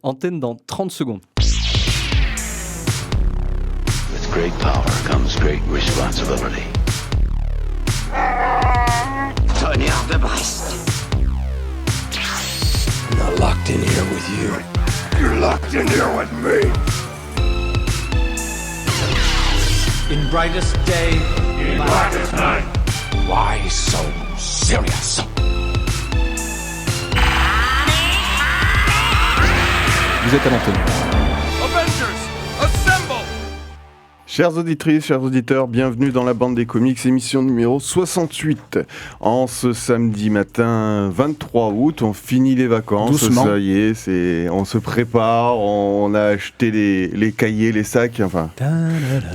Antenne dans 30 secondes. With great power comes great responsibility. Tonnerre de Brest. I'm not locked in here with you. You're locked in here with me. In brightest day, In blackest night. Why so serious? Vous êtes à l'antenne. Avengers, assemble! Chères auditrices, chers auditeurs, bienvenue dans la bande des comics, émission numéro 68. En ce samedi matin 23 août, on finit les vacances. Doucement. Ça y est, on se prépare, on a acheté les cahiers, les sacs, enfin.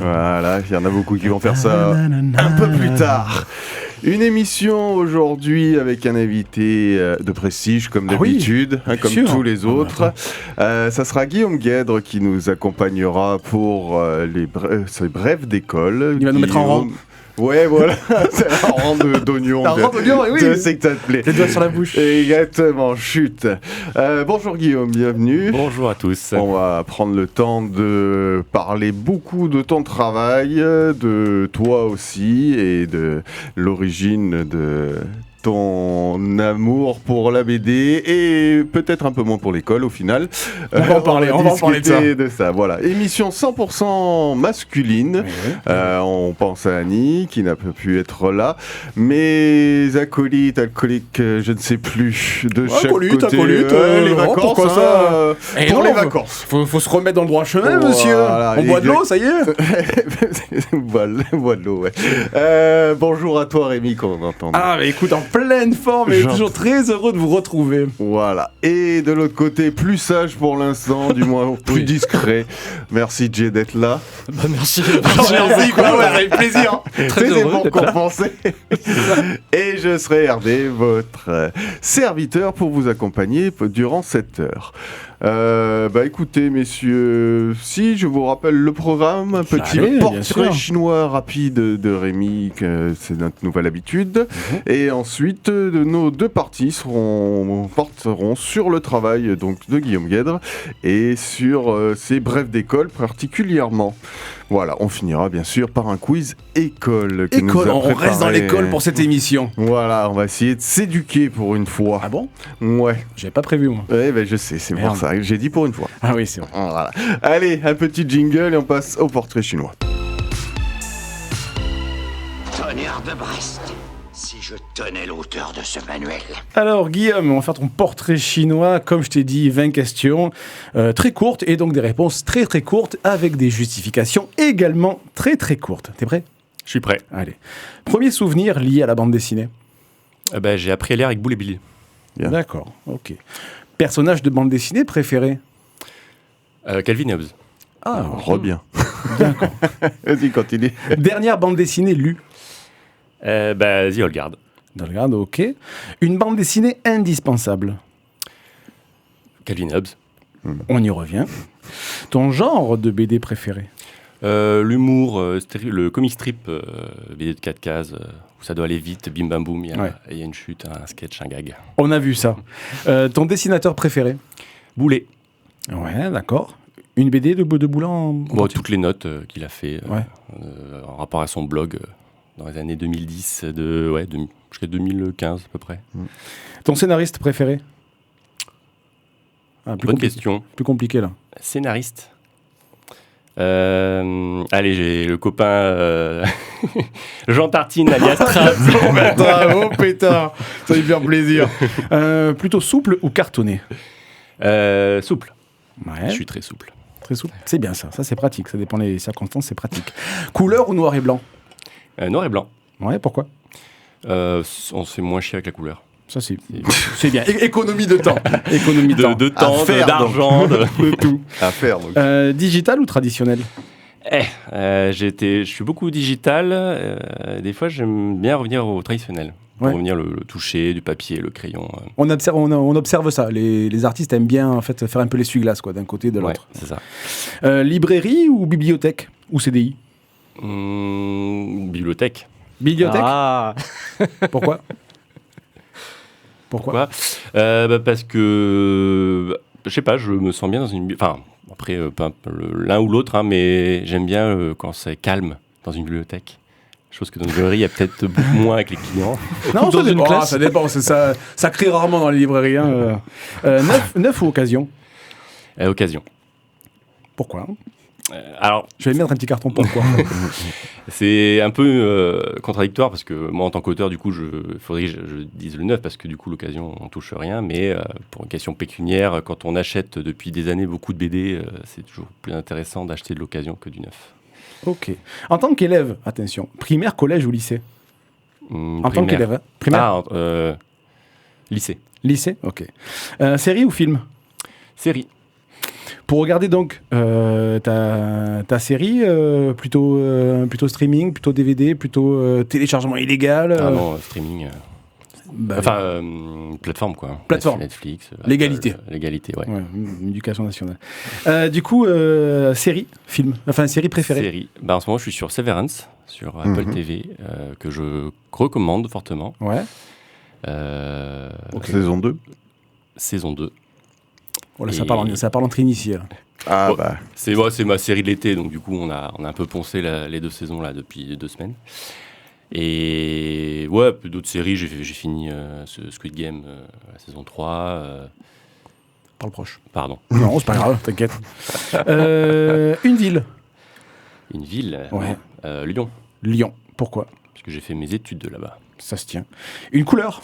Voilà, il y en a beaucoup qui vont faire ça un peu plus tard. Une émission aujourd'hui avec un invité de prestige comme d'habitude, comme sûr. tous les autres. Ça sera Guillaume Guèdre qui nous accompagnera pour ces brèves d'école. Il va nous mettre en rang. Ouais, voilà, c'est un rang d'oignon. Un rang d'oignon, oui. Je sais que ça te plaît. Les doigts sur la bouche. Exactement, chute. Bonjour Guillaume, bienvenue. Bonjour à tous. On va prendre le temps de parler beaucoup de ton travail, de toi aussi et de l'origine de ton amour pour la BD et peut-être un peu moins pour l'école au final. On va en parler de ça. Voilà. Émission 100% masculine. On pense à Annie qui n'a pas pu être là. Mes acolytes, alcooliques, je ne sais plus, de chaque côté. Les vacances, pourquoi ça pour les vacances. Faut se remettre dans le droit chemin, Voilà, monsieur. On boit de l'eau, ça y est. bois de l'eau, ouais. Bonjour à toi Rémi qu'on entend. Ah, mais écoute, en pleine forme et toujours très heureux de vous retrouver. Voilà. Et de l'autre côté, plus sage pour l'instant, du moins plus discret. Merci Jay d'être là. Bah, merci. Merci, quoi, ouais, ça fait plaisir. Très C'est heureux pour d'être là. compenser. Et je serai Hervé, votre serviteur pour vous accompagner durant cette heure. Écoutez, messieurs, si je vous rappelle le programme, un petit Allez, bien portrait sûr. chinois rapide de Rémi, que c'est notre nouvelle habitude. Et ensuite, nos deux parties porteront sur le travail donc, de Guillaume Guèdre et sur ses brèves d'école particulièrement. Voilà, on finira bien sûr par un quiz école. Que nous École, a on reste dans préparé. l'école pour cette émission. Voilà, on va essayer de s'éduquer pour une fois. Ah bon? Ouais, J'avais pas prévu, moi. je sais, c'est Merde. pour ça que j'ai dit pour une fois. Ah oui, c'est vrai. Voilà. Allez, un petit jingle et on passe au portrait chinois. Tonnerre de Brest. Si je tenais l'auteur de ce manuel. Alors, Guillaume, on va faire ton portrait chinois. Comme je t'ai dit, 20 questions très courtes et donc des réponses très très courtes avec des justifications également très très courtes. T'es prêt? Je suis prêt. Allez. Premier souvenir lié à la bande dessinée. J'ai appris à lire avec Boule et Bill. Bien. D'accord, ok. Personnage de bande dessinée préféré? Calvin et Hobbes. Ah, Re-bien. d'accord. Vas-y, continue. Dernière bande dessinée lue? The Old Guard. Regarde, ok. Une bande dessinée indispensable? Calvin et Hobbes. On y revient. Ton genre de BD préféré? L'humour, le comic strip, BD de 4 cases, où ça doit aller vite, bim bam boum, il y a une chute, un sketch, un gag. On a vu ça. Ton dessinateur préféré? Boulet. Ouais, d'accord. Une BD de Boulan? Toutes les notes qu'il a fait Ouais. en rapport à son blog dans les années 2010, jusqu'à 2015 à peu près. Ton scénariste préféré? Ah, Bonne question. Plus compliqué là. Scénariste. J'ai le copain Jean Tartine alias Trapp. Bravo, pétard. Ça lui fait plaisir. Plutôt souple ou cartonné? Souple. Ouais. Je suis très souple. Très souple. C'est bien ça. Ça, c'est pratique. Ça dépend des circonstances, c'est pratique. Couleur ou noir et blanc? Noir et blanc. Ouais, pourquoi? On se fait moins chier avec la couleur. Ça, c'est bien. Économie de temps. Économie de temps. De temps, À faire, d'argent, de tout. À faire, donc. Digital ou traditionnel? Je suis beaucoup digital. Des fois, j'aime bien revenir au traditionnel. Ouais. Revenir le toucher, du papier, le crayon. On observe ça. Les artistes aiment bien en fait, faire un peu l'essuie-glace d'un côté et de l'autre. Ouais, c'est ça. Librairie ou bibliothèque? Ou CDI? Bibliothèque. Bibliothèque? Ah, Pourquoi? Parce que Je sais pas, je me sens bien dans une... Enfin, après, pas l'un ou l'autre, hein, mais j'aime bien quand c'est calme dans une bibliothèque. Chose que dans une librairie, il y a peut-être beaucoup moins avec les clients. Non, Dans une classe. ça dépend. Ça crie rarement dans les librairies. Hein. Neuf ou occasion? Occasion. Pourquoi? Alors, Je vais mettre un petit carton pourquoi. c'est un peu contradictoire parce que moi, en tant qu'auteur, du coup, il faudrait que je dise le neuf parce que du coup, l'occasion, on touche rien. Mais pour une question pécuniaire, quand on achète depuis des années beaucoup de BD, c'est toujours plus intéressant d'acheter de l'occasion que du neuf. Ok. En tant qu'élève, attention, primaire, collège ou lycée? En tant qu'élève, hein. Primaire? Lycée. Lycée? Ok. Série ou film? Série. Pour regarder donc ta série, plutôt streaming, plutôt DVD, plutôt téléchargement illégal Non, streaming. Plateforme, quoi. Plateforme. Netflix. Légalité. Légalité, ouais. Ouais, éducation nationale. Du coup, série, film, série préférée. Série. En ce moment, je suis sur Severance, sur Apple TV, que je recommande fortement. Ouais. Okay. Saison 2. Saison 2. Voilà, ça parle entre initiés. Ah bon, bah. C'est ma série de l'été, donc du coup, on a un peu poncé les 2 saisons là depuis 2 semaines. Et ouais, d'autres séries, j'ai fini Squid Game, la saison 3. Parle proche. Pardon. Non, c'est pas grave, t'inquiète. Une ville. Une ville. Ouais. Lyon. Lyon. Pourquoi? Parce que j'ai fait mes études de là-bas. Ça se tient. Une couleur.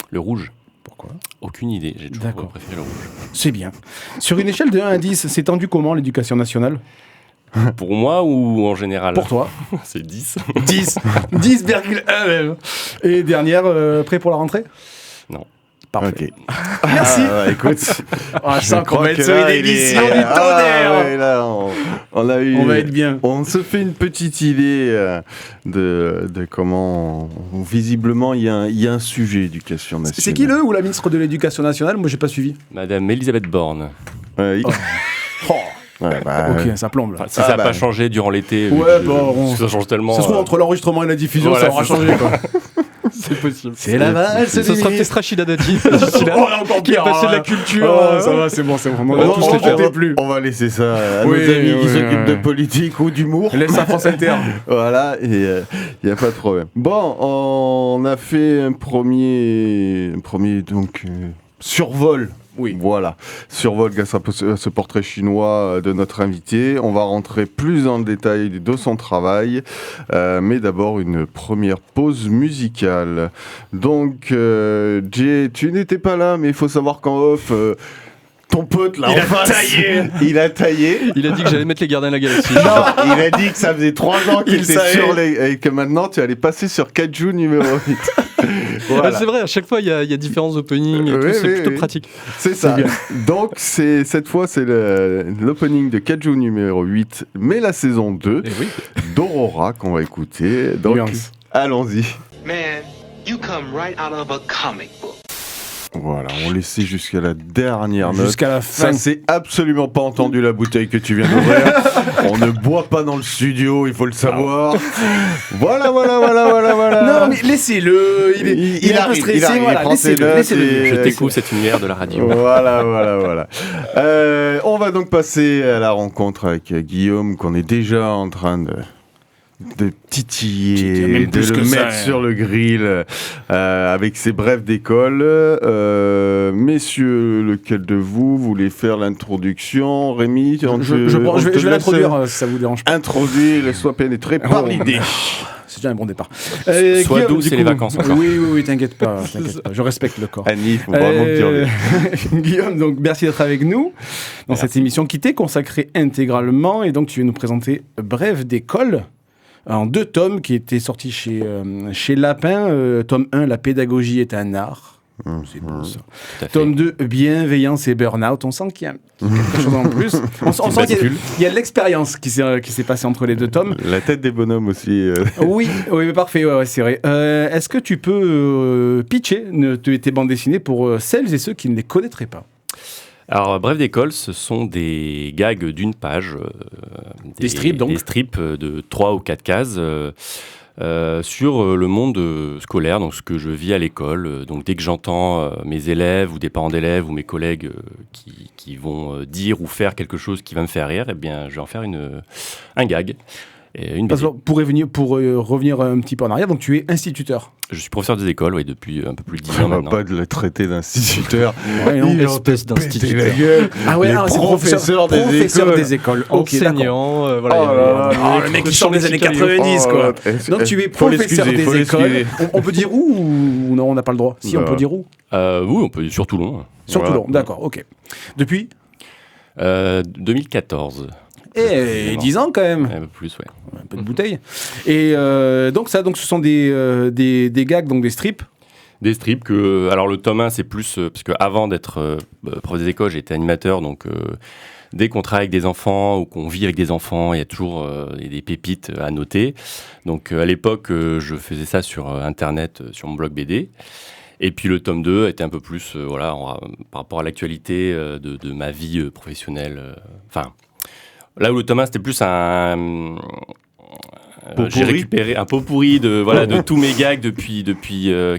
Le rouge. Pourquoi? Aucune idée, j'ai toujours préféré le rouge. C'est bien. Sur une échelle de 1 à 10, c'est tendu comment l'éducation nationale? Pour moi ou en général? Pour toi. C'est 10. 10,1 même. Et dernière, prêt pour la rentrée? Non. Parfait. Okay. Merci. Écoute, je sens qu'on va être sur une émission du tonnerre. Ouais, là, on va être bien. On se fait une petite idée de comment visiblement il y a un sujet éducation nationale. C'est qui le ou la ministre de l'Éducation nationale? Moi, j'ai pas suivi. Madame Elisabeth Borne. Ouais, ok, ça plombe là. Enfin, si ça n'a pas changé durant l'été, ça change tellement. Ça se trouve entre l'enregistrement et la diffusion, voilà, ça aura changé quoi. C'est possible. C'est la valse. Ce sera peut-être Rachida Dati. Encore qui a passé de la culture. Ça va, c'est bon. On va laisser ça à nos amis qui s'occupent de politique ou d'humour. Laisse ça France Inter. Voilà, et il n'y a pas de problème. Bon, on a fait un premier donc survol. Oui. Voilà, survol grâce à ce portrait chinois de notre invité. On va rentrer plus dans le détail de son travail, mais d'abord une première pause musicale. Donc, Jay, tu n'étais pas là, mais il faut savoir qu'en off... ton pote là, il a taillé. Il a dit que j'allais mettre les Gardiens de la Galaxie. Non, il a dit que ça faisait 3 ans qu'il était sur et que maintenant tu allais passer sur Kaiju numéro 8. Voilà. C'est vrai, à chaque fois il y a différents openings et tout, c'est plutôt pratique. C'est ça. Donc cette fois c'est l'opening de Kaiju numéro 8, mais la saison 2 d'Aurora qu'on va écouter. Donc allons-y. Man, you come right out of a comic book. Voilà, on laissait jusqu'à la dernière note. Jusqu'à la fin. Ça s'est absolument pas entendu la bouteille que tu viens d'ouvrir. On ne boit pas dans le studio, il faut le savoir. Voilà. Non, mais laissez-le. Il est un peu stressé. Voilà, laissez-le. Je découvre cette lumière de la radio. Voilà. On va donc passer à la rencontre avec Guillaume, qu'on est déjà en train de titiller, de le mettre sur le grill avec ses brèves d'école. Messieurs, lequel de vous voulez faire l'introduction? Rémi, je vais l'introduire si ça vous dérange pas. Introduire, laisse-toi pénétrer par l'idée. C'est déjà un bon départ. Sois doux, c'est les vacances encore. Oui, t'inquiète pas. Je respecte le corps. Annie, faut vraiment dire. Guillaume, donc merci d'être avec nous dans cette émission qui t'est consacrée intégralement, et donc tu vas nous présenter Brèves d'école en 2 tomes qui étaient sortis chez Lapin. Tome 1, La pédagogie est un art. C'est beau ça. Tome 2, Bienveillance et Burnout. On sent qu'il y a quelque chose en plus. On sent qu'il y a de l'expérience qui s'est passée entre les 2 tomes. La tête des bonhommes aussi. Oui, parfait, ouais, c'est vrai. Est-ce que tu peux pitcher tes bandes dessinées pour celles et ceux qui ne les connaîtraient pas? Alors, Brèves d'école, ce sont des gags d'1 page. Des strips, donc. Des strips de 3 ou 4 cases. sur le monde scolaire, donc ce que je vis à l'école. Donc dès que j'entends mes élèves ou des parents d'élèves ou mes collègues qui vont dire ou faire quelque chose qui va me faire rire, eh bien, je vais en faire un gag. Et une Parce BD. que pour revenir un petit peu en arrière, donc tu es instituteur. Je suis professeur des écoles, depuis un peu plus de 10 On ans va maintenant. pas de le traiter d'instituteur. Ouais, non, Il est en espèce train de péter d'instituteur. la gueule. Ah ouais, Les c'est professeurs des écoles. Ok, d'accord. Enseignant, voilà. Oh là là, Oh, le mec qui chante des années 90, quoi. Donc tu es Faut professeur l'excuser, faut des écoles. l'excuser. On peut dire où ou non, on n'a pas le droit? Si, on Bah. peut dire où? Oui, on peut sur Toulon. Sur Voilà. Toulon, d'accord, ok. Depuis 2014. Eh, 10 ans quand même. Un peu plus, ouais. Un peu de bouteille. Et donc ce sont des gags, donc des strips. Des strips que... Alors le tome 1, c'est plus... parce qu'avant d'être prof des écoles, j'étais animateur, donc dès qu'on travaille avec des enfants ou qu'on vit avec des enfants, il y a toujours des pépites à noter. Donc à l'époque, je faisais ça sur Internet, sur mon blog BD. Et puis le tome 2 était un peu plus par rapport à l'actualité de ma vie professionnelle. Là où le tome 1, c'était plus j'ai récupéré un pot pourri de tous mes gags depuis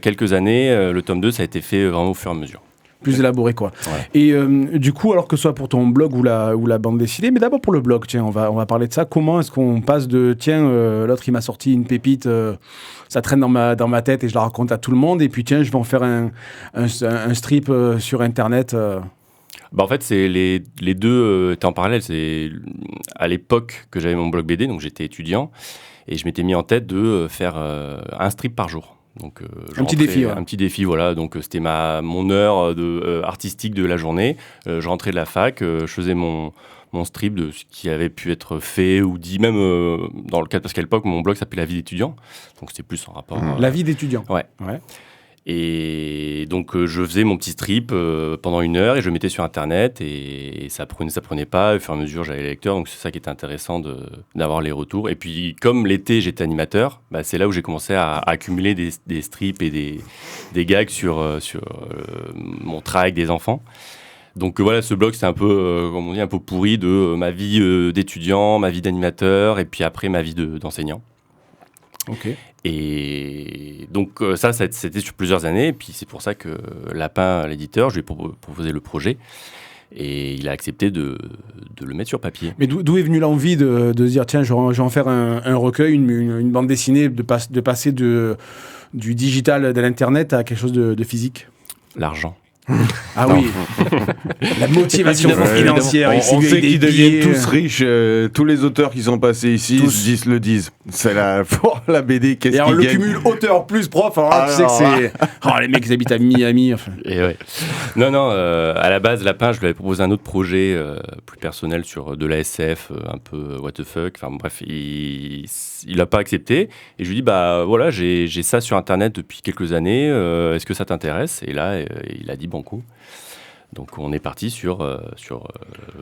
quelques années. Le tome 2, ça a été fait vraiment au fur et à mesure. Plus élaboré, quoi. Ouais. Et du coup, alors que ce soit pour ton blog ou la bande dessinée, mais d'abord pour le blog, tiens, on va parler de ça. Comment est-ce qu'on passe de, tiens, l'autre il m'a sorti une pépite, ça traîne dans ma tête et je la raconte à tout le monde, et puis tiens, je vais en faire un strip sur Internet. En fait, c'est les deux étaient en parallèle. C'est à l'époque que j'avais mon blog BD, donc j'étais étudiant, et je m'étais mis en tête de faire un strip par jour. Donc, Un petit défi, ouais. Un petit défi, voilà. Donc, c'était mon heure artistique de la journée. Je rentrais de la fac, je faisais mon strip de ce qui avait pu être fait ou dit, même dans le cadre, parce qu'à l'époque, mon blog s'appelait La vie d'étudiant. Donc, c'était plus en rapport... La vie d'étudiant. Ouais. Et donc, je faisais mon petit strip pendant 1 heure et je le mettais sur Internet et ça prenait pas. Au fur et à mesure, j'avais les lecteurs. Donc, c'est ça qui était intéressant d'avoir les retours. Et puis, comme l'été, j'étais animateur, c'est là où j'ai commencé à accumuler des strips et des gags sur mon travail avec des enfants. Donc, voilà, ce blog, c'est un peu, comme on dit, un peu pourri de ma vie d'étudiant, ma vie d'animateur et puis après, ma vie d'enseignant. Ok. Et donc ça c'était sur plusieurs années, et puis c'est pour ça que Lapin, l'éditeur, je lui ai proposé le projet, et il a accepté de le mettre sur papier. Mais d'où est venue l'envie de se dire, tiens, je vais en faire un recueil, une bande dessinée, de passer du digital, de l'Internet à quelque chose de physique? L'argent. Ah oui, la motivation financière. On sait qu'ils deviennent tous riches. Tous les auteurs qui sont passés ici le disent. C'est pour la BD, qu'est-ce Et alors qu'ils le gagnent cumul auteur plus prof, alors là, tu sais que c'est... Oh, les mecs, ils habitent à Miami. Enfin. Et ouais. Non, à la base, Lapin, je lui avais proposé un autre projet plus personnel sur de la SF, un peu what the fuck. Enfin bref, il n'a pas accepté. Et je lui dis, voilà, j'ai ça sur Internet depuis quelques années. Est-ce que ça t'intéresse? Et là, il a dit banco. Donc on est parti sur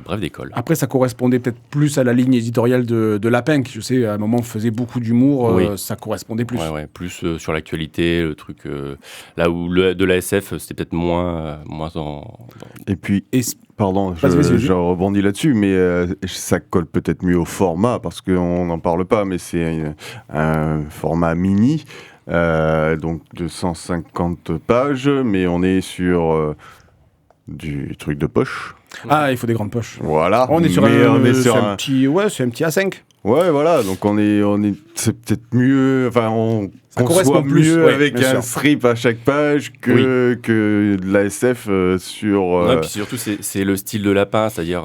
Bref d'école. Après, ça correspondait peut-être plus à la ligne éditoriale de Lapin, qui, je sais, à un moment faisait beaucoup d'humour. Oui. Ça correspondait plus. Ouais, plus sur l'actualité, le truc. Là où de la SF, c'était peut-être moins Et puis, pardon, Vas-y. je rebondis là-dessus, mais ça colle peut-être mieux au format, parce qu'on n'en parle pas, mais c'est un format mini, donc de 150 pages, mais on est sur du truc de poche. Ah, il faut des grandes poches. Voilà. On est sur un petit A5. Ouais, voilà, donc c'est peut-être mieux, enfin, on correspond conçoit plus, mieux ouais, avec bien un sûr. strip à chaque page que de la SF sur... Non, puis surtout, c'est le style de Lapin, c'est-à-dire,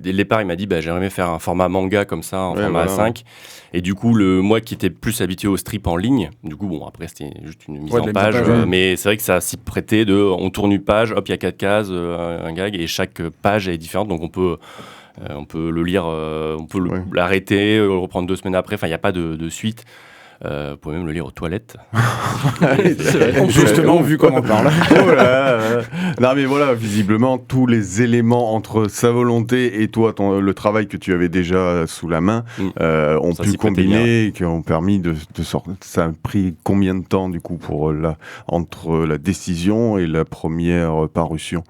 dès le départ, il m'a dit, j'aimerais bien faire un format manga comme ça, en format voilà. A5. Et du coup, moi qui étais plus habitué au strip en ligne, du coup, après, c'était juste une mise en page, mais c'est vrai que ça s'y prêtait on tourne une page, hop, il y a 4 cases, un gag, et chaque page est différente, donc on peut le lire, on peut l'arrêter, le reprendre 2 semaines après, enfin, il n'y a pas de suite. Vous pouvez même le lire aux toilettes. Justement, vu comment on parle. Non mais voilà, visiblement, tous les éléments entre sa volonté et toi, le travail que tu avais déjà sous la main, ont Ça pu s'y prêtait combiner et qui ont permis de sortir. Ça a pris combien de temps, du coup, entre la décision et la première parution?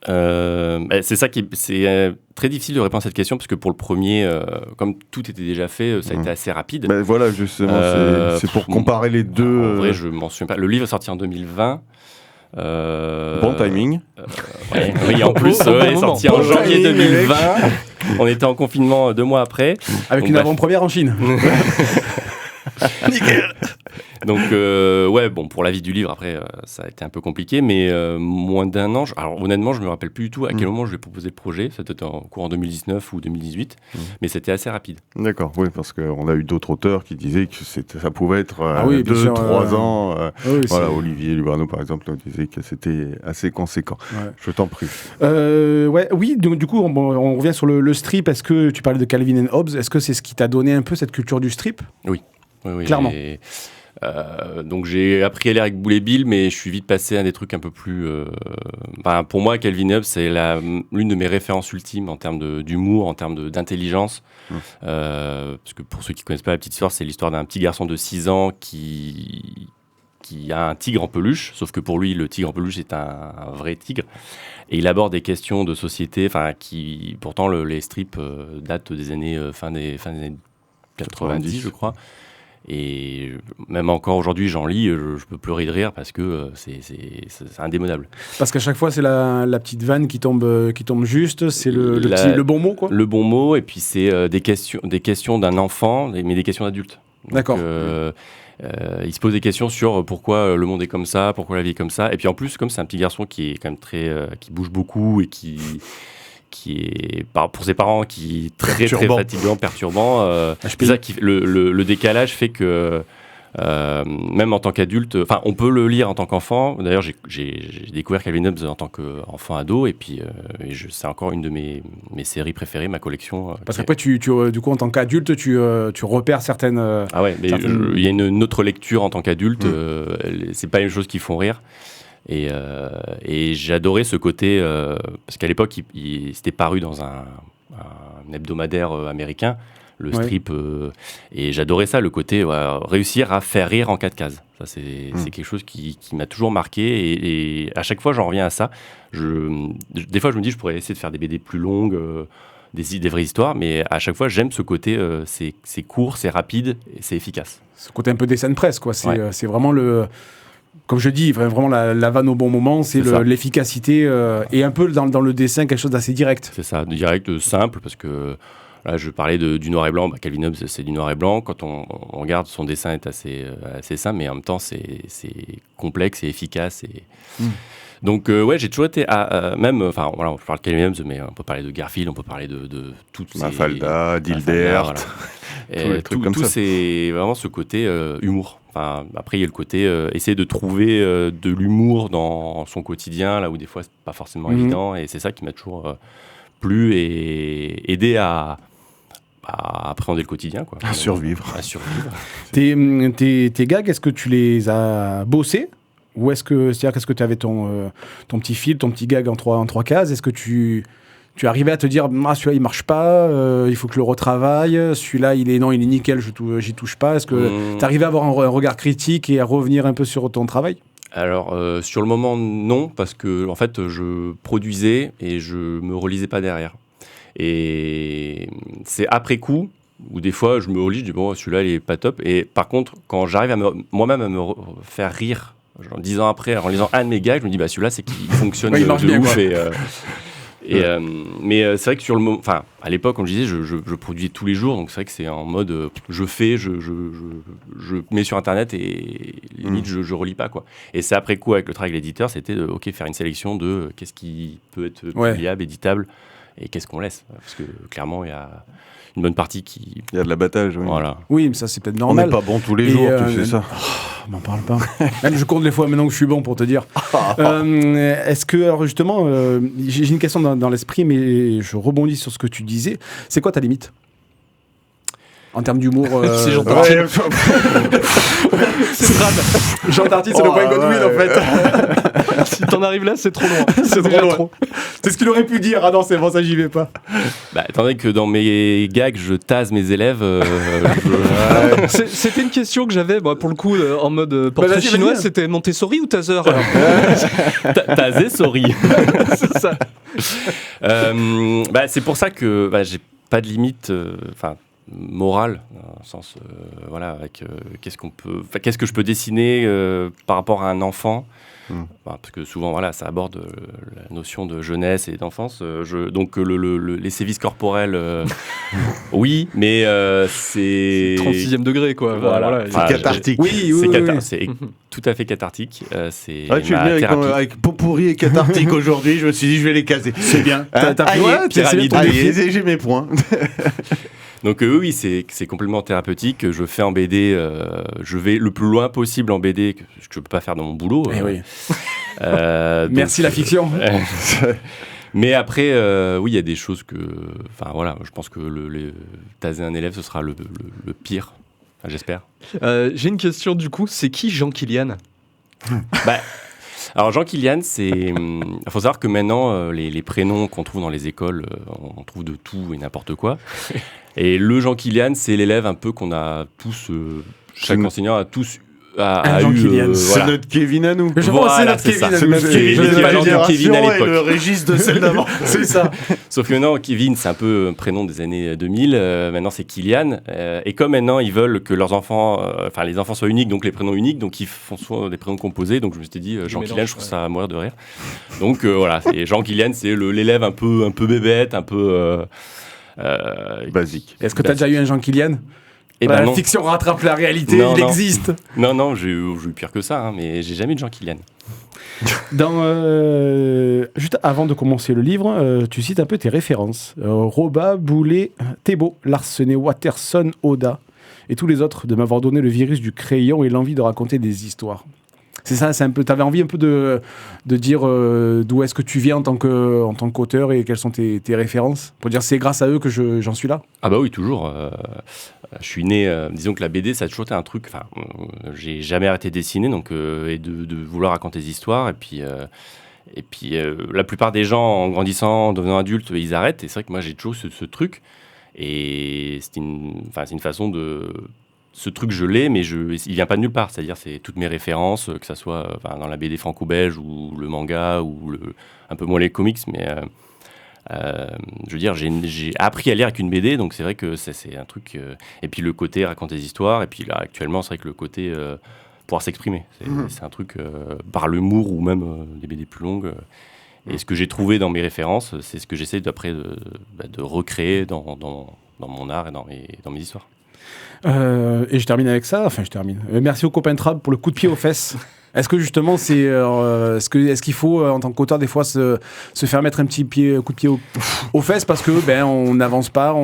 C'est ça c'est très difficile de répondre à cette question parce que pour le premier, comme tout était déjà fait, ça a été assez rapide. Voilà, justement, c'est pour comparer les deux. En vrai, je m'en souviens pas. Le livre est sorti en 2020. Bon timing. Oui, en plus, est sorti en janvier 2020. On était en confinement 2 mois après. Avec une avant-première en Chine. Nickel. Donc, pour la vie du livre, après, ça a été un peu compliqué, mais moins d'1 an. Alors, honnêtement, je me rappelle plus du tout à quel moment je lui ai proposé le projet. C'était en cours en 2019 ou 2018, mais c'était assez rapide. D'accord, oui, parce qu'on a eu d'autres auteurs qui disaient que ça pouvait être 2-3 ans. Olivier Lubrano, par exemple, nous disait que c'était assez conséquent. Ouais. Je t'en prie. Oui, donc, du coup, on revient sur le strip. Est-ce que tu parlais de Calvin & Hobbes? Est-ce que c'est ce qui t'a donné un peu cette culture du strip? Oui, clairement. Donc j'ai appris à lire avec Boule et Bill, mais je suis vite passé à des trucs un peu plus... pour moi, Calvin & Hobbes, c'est l'une de mes références ultimes en termes d'humour, en termes d'intelligence. Parce que pour ceux qui ne connaissent pas la petite histoire, c'est l'histoire d'un petit garçon de 6 ans qui a un tigre en peluche, sauf que pour lui, le tigre en peluche est un vrai tigre. Et il aborde des questions de société, qui pourtant les strips datent des années fin des années 90, je crois. Et même encore aujourd'hui, j'en lis, je peux pleurer de rire parce que c'est indémodable. Parce qu'à chaque fois, c'est la petite vanne qui tombe juste, c'est le bon mot, quoi. Le bon mot, et puis c'est des questions d'un enfant, mais des questions d'adultes. D'accord. Il se pose des questions sur pourquoi le monde est comme ça, pourquoi la vie est comme ça. Et puis en plus, comme c'est un petit garçon qui est quand même qui bouge beaucoup et qui est, pour ses parents, qui est très fatigant, perturbant. C'est ça le décalage fait que même en tant qu'adulte, on peut le lire en tant qu'enfant. D'ailleurs, j'ai découvert Calvin & Hobbes en tant qu'enfant ado, et puis c'est encore une de mes séries préférées, ma collection. Parce qu'après, du coup, en tant qu'adulte, tu repères certaines. Mais il y a une autre lecture en tant qu'adulte. C'est pas les choses qui font rire. Et j'adorais ce côté, parce qu'à l'époque, c'était paru dans un hebdomadaire américain, le strip, et j'adorais ça, le côté réussir à faire rire en 4 cases. Ça, c'est quelque chose qui m'a toujours marqué, et à chaque fois, j'en reviens à ça. Des fois, je me dis, je pourrais essayer de faire des BD plus longues, des vraies histoires, mais à chaque fois, j'aime ce côté, c'est court, c'est rapide, et c'est efficace. Ce côté un peu dessin de presse, quoi. C'est vraiment comme je dis, vraiment la vanne au bon moment, c'est l'efficacité et un peu dans le dessin, quelque chose d'assez direct. C'est ça, direct, simple, parce que là, je parlais du noir et blanc. Calvin & Hobbes, c'est du noir et blanc. Quand on regarde, son dessin est assez simple, mais en même temps, c'est complexe et efficace. Donc, j'ai toujours été on parle de Calvin & Hobbes, mais on peut parler de Garfield, on peut parler de toutes Mafalda, Dildert, tout c'est vraiment ce côté humour. Après, il y a le côté essayer de trouver de l'humour dans son quotidien, là où des fois, c'est pas forcément évident. Et c'est ça qui m'a toujours plu et aidé à appréhender le quotidien, quoi. À survivre. Tes gags, est-ce que tu les as bossés? Ou est-ce que tu avais ton petit fil, ton petit gag en trois cases? Est-ce que tu arrivais à te dire, celui-là il marche pas, il faut que je le retravaille, celui-là il est nickel, j'y touche pas? Est-ce que tu arrivais à avoir un regard critique et à revenir un peu sur ton travail? Alors sur le moment non, parce que en fait je produisais et je me relisais pas derrière. Et c'est après coup où des fois je me relis, je dis bon, celui-là il est pas top. Et par contre, quand j'arrive moi-même à me faire rire, genre 10 ans après, en lisant un de mes gags, je me dis celui-là c'est qu'il fonctionne il marche de bien, ouf. Quoi. Mais c'est vrai que sur à l'époque, comme je disais, je produisais tous les jours, donc c'est vrai que c'est en mode je mets sur internet et limite je relis pas, quoi. Et c'est après coup avec le travail avec l'éditeur, c'était faire une sélection de qu'est-ce qui peut être publiable, éditable, et qu'est-ce qu'on laisse, parce que clairement il y a une bonne partie qui... Il y a de l'abattage, oui. Voilà. Oui, mais ça c'est peut-être normal. On n'est pas bon tous les jours, tu sais ça. M'en parle pas. Même je compte les fois maintenant que je suis bon, pour te dire. Est-ce que, alors justement, j'ai une question dans l'esprit, mais je rebondis sur ce que tu disais. C'est quoi ta limite? En termes d'humour. C'est Jean Tartine. Ouais, C'est Strad. Jean Tartine, c'est le point Godwin, en fait. Si t'en arrives là, c'est trop loin. C'est déjà trop loin. C'est ce qu'il aurait pu dire. Ah non, c'est bon, ça, j'y vais pas. Bah, étant donné que dans mes gags, je tase mes élèves, C'était une question que j'avais, pour le coup, en mode portrait vas-y, chinois, vas-y. c'était Montessori ou Taser alors tasé, sorry. C'est ça. C'est pour ça que j'ai pas de limite morale, dans le sens, avec qu'est-ce que je peux dessiner par rapport à un enfant. Parce que souvent, ça aborde la notion de jeunesse et d'enfance. Donc, les sévices corporels, oui, mais c'est... 36e degré, quoi. Voilà. c'est cathartique. Oui. C'est tout à fait cathartique. C'est Tu es ma venu thérapie. avec Potpourri et cathartique aujourd'hui, je me suis dit je vais les caser. C'est bien. Hein, T'as pris allez, pyramide. allez, j'ai mes points. Donc oui, c'est complètement thérapeutique. Je fais en BD, je vais le plus loin possible en BD, que je peux pas faire dans mon boulot. Oui. Merci la fiction. Mais après, il y a des choses que... je pense que taser un élève, ce sera le pire, j'espère. J'ai une question, du coup. C'est qui Jean Kilian? Alors Jean Kilian, il faut savoir que maintenant, les prénoms qu'on trouve dans les écoles, on trouve de tout et n'importe quoi. Et le Jean Kilian, c'est l'élève un peu qu'on a tous, chaque enseignant a tous Jean eu. Kilian. C'est notre Kevin à nous. Je pense que c'est notre c'est ça. Kevin. C'est notre Kevin, Kevin, l'équivalent la de Kevin à génération et l'époque. le Régis de celle d'avant. C'est ça. Sauf que maintenant, Kevin, c'est un peu un prénom des années 2000. Maintenant, c'est Kilian. Et comme maintenant, ils veulent que leurs enfants, les enfants soient uniques, donc les prénoms uniques, donc ils font soit des prénoms composés. Donc je me suis dit, Jean Kilian, je trouve ça à mourir de rire. Donc c'est Jean Kilian, c'est l'élève un peu bébête, un peu Basique. Est-ce que t'as déjà eu un Jean Kilian? non. La fiction rattrape la réalité, Non, il non. existe. Non, j'ai eu pire que ça, mais j'ai jamais eu de Jean Kilian. Juste avant de commencer le livre, tu cites un peu tes références. Roba, Boulet, Thébault, Larsenet, Watterson, Oda et tous les autres de m'avoir donné le virus du crayon et l'envie de raconter des histoires. C'est ça, c'est un peu. T'avais envie un peu de dire d'où est-ce que tu viens en tant qu'auteur et quelles sont tes références pour dire c'est grâce à eux que j'en suis là. Ah bah oui, toujours. Je suis né, disons que la BD, ça a toujours été un truc. J'ai jamais arrêté de dessiner, donc et de vouloir raconter des histoires. Et puis la plupart des gens, en grandissant, en devenant adultes, ils arrêtent. Et c'est vrai que moi, j'ai toujours ce truc. Et c'est une façon de... Ce truc, je l'ai, mais il vient pas de nulle part. C'est-à-dire, c'est toutes mes références, que ça soit dans la BD franco-belge ou le manga ou un peu moins les comics, mais je veux dire, j'ai appris à lire avec une BD, donc c'est vrai que c'est un truc. Et puis le côté raconter des histoires, et puis là, actuellement, c'est vrai que le côté pouvoir s'exprimer. C'est un truc par l'humour ou même des BD plus longues. Et ce que j'ai trouvé dans mes références, c'est ce que j'essaie d'après de recréer dans mon art et dans mes histoires. Et je termine avec ça. Merci au copain Trab pour le coup de pied aux fesses. Est-ce que justement, est-ce qu'il faut, en tant qu'auteur, des fois, se faire mettre un petit coup de pied aux fesses parce que on n'avance pas,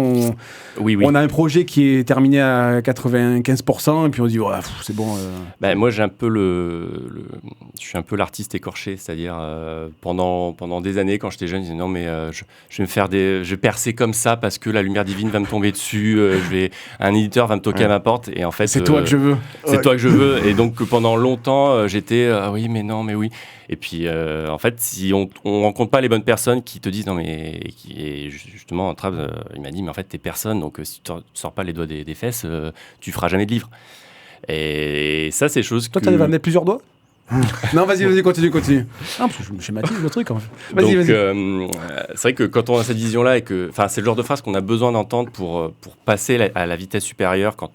Oui. on a un projet qui est terminé à 95% et puis on dit c'est bon. Moi, j'ai un peu je suis un peu l'artiste écorché, c'est-à-dire pendant des années, quand j'étais jeune, je disais non mais je vais percer comme ça parce que la lumière divine va me tomber dessus, un éditeur va me toquer à ma porte et en fait c'est toi que je veux. C'est toi que je veux. Et donc pendant longtemps, j'étais oui, mais non, mais oui. Et puis en fait, si on rencontre pas les bonnes personnes qui te disent non, mais et justement, Trav, il m'a dit, mais en fait, t'es personne, donc si tu sors pas les doigts des fesses, tu feras jamais de livre. Et ça, c'est chose Toi, que. tu arrives à mettre plusieurs doigts? Non, vas-y, continue. Parce que je schématise le truc, en fait. Vas-y. C'est vrai que quand on a cette vision-là, et que, c'est le genre de phrase qu'on a besoin d'entendre pour passer à la vitesse supérieure quand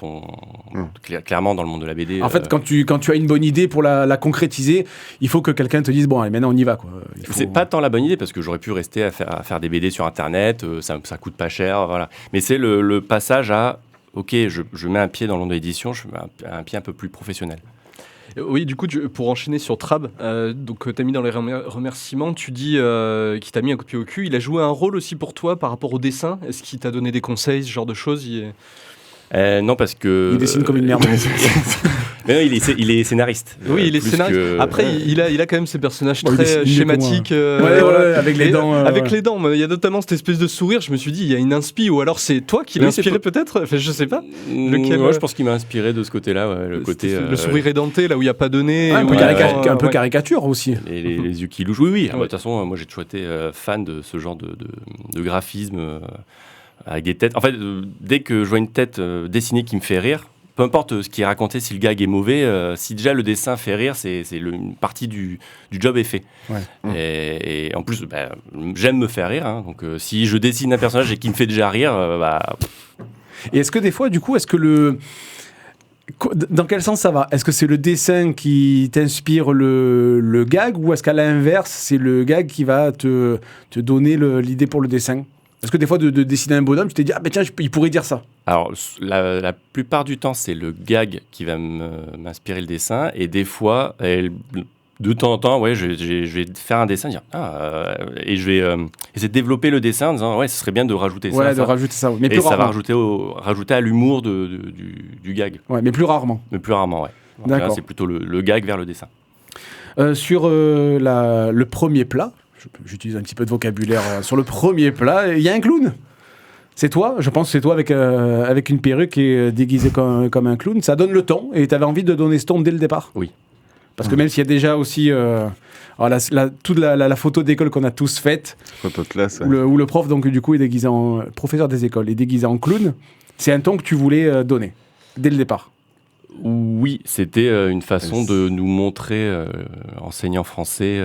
clairement dans le monde de la BD. En fait, quand tu as une bonne idée pour la concrétiser, il faut que quelqu'un te dise bon, allez, maintenant on y va, quoi. C'est pas tant la bonne idée parce que j'aurais pu rester à faire des BD sur Internet, ça coûte pas cher, voilà. Mais c'est le passage à ok, je mets un pied dans le monde de l'édition, je mets un pied un peu plus professionnel. Oui, du coup, pour enchaîner sur Trab, donc t'as mis dans les remerciements, tu dis qu'il t'a mis un coup de pied au cul. Il a joué un rôle aussi pour toi par rapport au dessin. Est-ce qu'il t'a donné des conseils, ce genre de choses? Non, parce que... Il dessine comme une merde. Mais non, il est scénariste. Oui, il est plus scénariste. que- Après, il a quand même ces personnages Bon, il est très mieux que schématiques. Ouais, avec les dents. Avec ouais. les dents, il y a notamment cette espèce de sourire. Je me suis dit, il y a une inspi, ou alors c'est toi qui l'as Oui, c'est inspiré peut-être. Enfin, je sais pas. Lequel, Ouais, je pense qu'il m'a inspiré de ce côté-là, ouais, le côté. le sourire édenté, là où il n'y a pas de nez. Ouais, un où peu, il y a- un peu ouais. caricature aussi. Les yeux qui louchent. Oui, oui. Ah, bah, Ouais. de toute façon, moi j'ai toujours été fan de ce genre de graphisme avec des têtes. En fait, dès que je vois une tête dessinée qui me fait rire, peu importe ce qui est raconté, si le gag est mauvais, si déjà le dessin fait rire, c'est une partie du job est fait. Ouais. Et en plus, j'aime me faire rire. Hein, donc si je dessine un personnage et qui me fait déjà rire, Et est-ce que des fois, du coup, dans quel sens ça va? Est-ce que c'est le dessin qui t'inspire le gag, ou est-ce qu'à l'inverse, c'est le gag qui va te donner l'idée pour le dessin? Est-ce que des fois, de dessiner un bonhomme, tu t'es dit, ah ben tiens, il pourrait dire ça? Alors, la plupart du temps, c'est le gag qui va m'inspirer le dessin. Et des fois, de temps en temps, ouais, je vais faire un dessin, dire, et je vais essayer de développer le dessin en disant, ouais, ce serait bien de rajouter ça. Ouais, de ça. rajouter ça. Mais Et plus ça va rarement. rajouter à l'humour du gag. Ouais, mais plus rarement. Mais plus rarement, ouais. En D'accord. général, c'est plutôt le gag vers le dessin. Sur le premier plat, j'utilise un petit peu de vocabulaire, sur le premier plat, il y a un clown. C'est toi, je pense que c'est toi avec une perruque et déguisé comme un clown. Ça donne le ton, et tu avais envie de donner ce ton dès le départ. Oui. Parce que même s'il y a déjà aussi toute la photo d'école qu'on a tous faite, Photo de classe. où le prof, donc du coup, est déguisé professeur des écoles, est déguisé en clown, c'est un ton que tu voulais donner dès le départ. Oui, c'était une façon de nous montrer, enseignants français,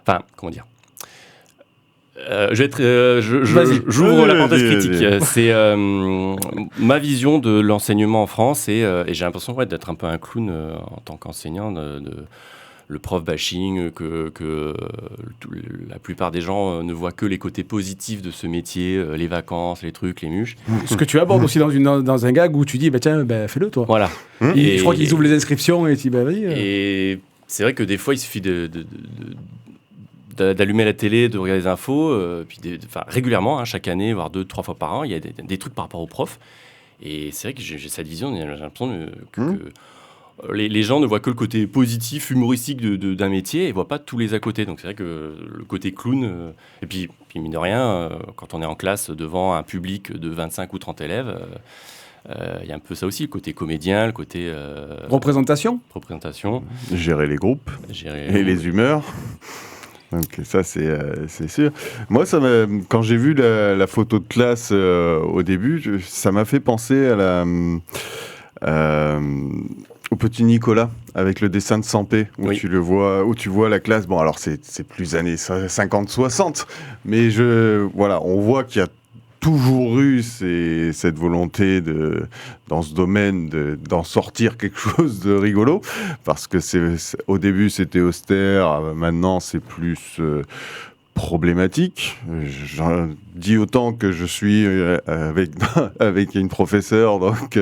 enfin, comment dire, j'ouvre la parenthèse critique. C'est ma vision de l'enseignement en France, et j'ai l'impression d'être un peu un clown en tant qu'enseignant, le prof bashing, que la plupart des gens ne voient que les côtés positifs de ce métier, les vacances, les trucs, les muches. Ce que tu abordes aussi dans un gag où tu dis, bah tiens, fais-le toi. Voilà. Et je crois qu'ils ouvrent les inscriptions et tu dis, bah vas-y. Et c'est vrai que des fois, il suffit d'allumer la télé, de regarder les infos, puis régulièrement, hein, chaque année, voire 2-3 fois par an, il y a des trucs par rapport aux profs. Et c'est vrai que j'ai cette vision, j'ai l'impression que les gens ne voient que le côté positif, humoristique d'un métier, et ne voient pas tous les à côté. Donc c'est vrai que le côté clown, et puis mine de rien, quand on est en classe devant un public de 25 ou 30 élèves, il y a un peu ça aussi, le côté comédien, le côté... représentation. Gérer les groupes et les humeurs. Donc ça, c'est sûr. Moi, quand j'ai vu la photo de classe au début, ça m'a fait penser au petit Nicolas, avec le dessin de Sampé, où tu vois la classe. Bon, alors c'est plus années 50-60, mais on voit qu'il y a toujours eu cette volonté dans ce domaine d'en sortir quelque chose de rigolo, parce que au début c'était austère, maintenant c'est plus problématique. J'en dis autant que je suis avec une professeure, donc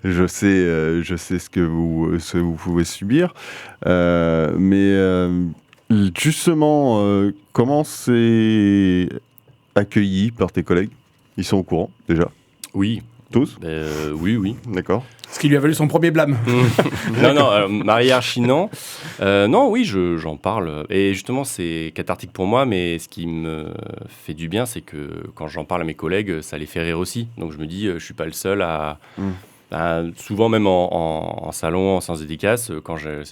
je sais ce que vous pouvez subir. Mais justement, comment c'est accueilli par tes collègues? Ils sont au courant, déjà? Oui. Tous? Oui. D'accord. Ce qui lui a valu son premier blâme. Non, ma hiérarchie, non. Non, oui, j'en parle. Et justement, c'est cathartique pour moi, mais ce qui me fait du bien, c'est que quand j'en parle à mes collègues, ça les fait rire aussi. Donc je me dis, je ne suis pas le seul à... souvent, même en salon, en séance dédicace, quand j'ai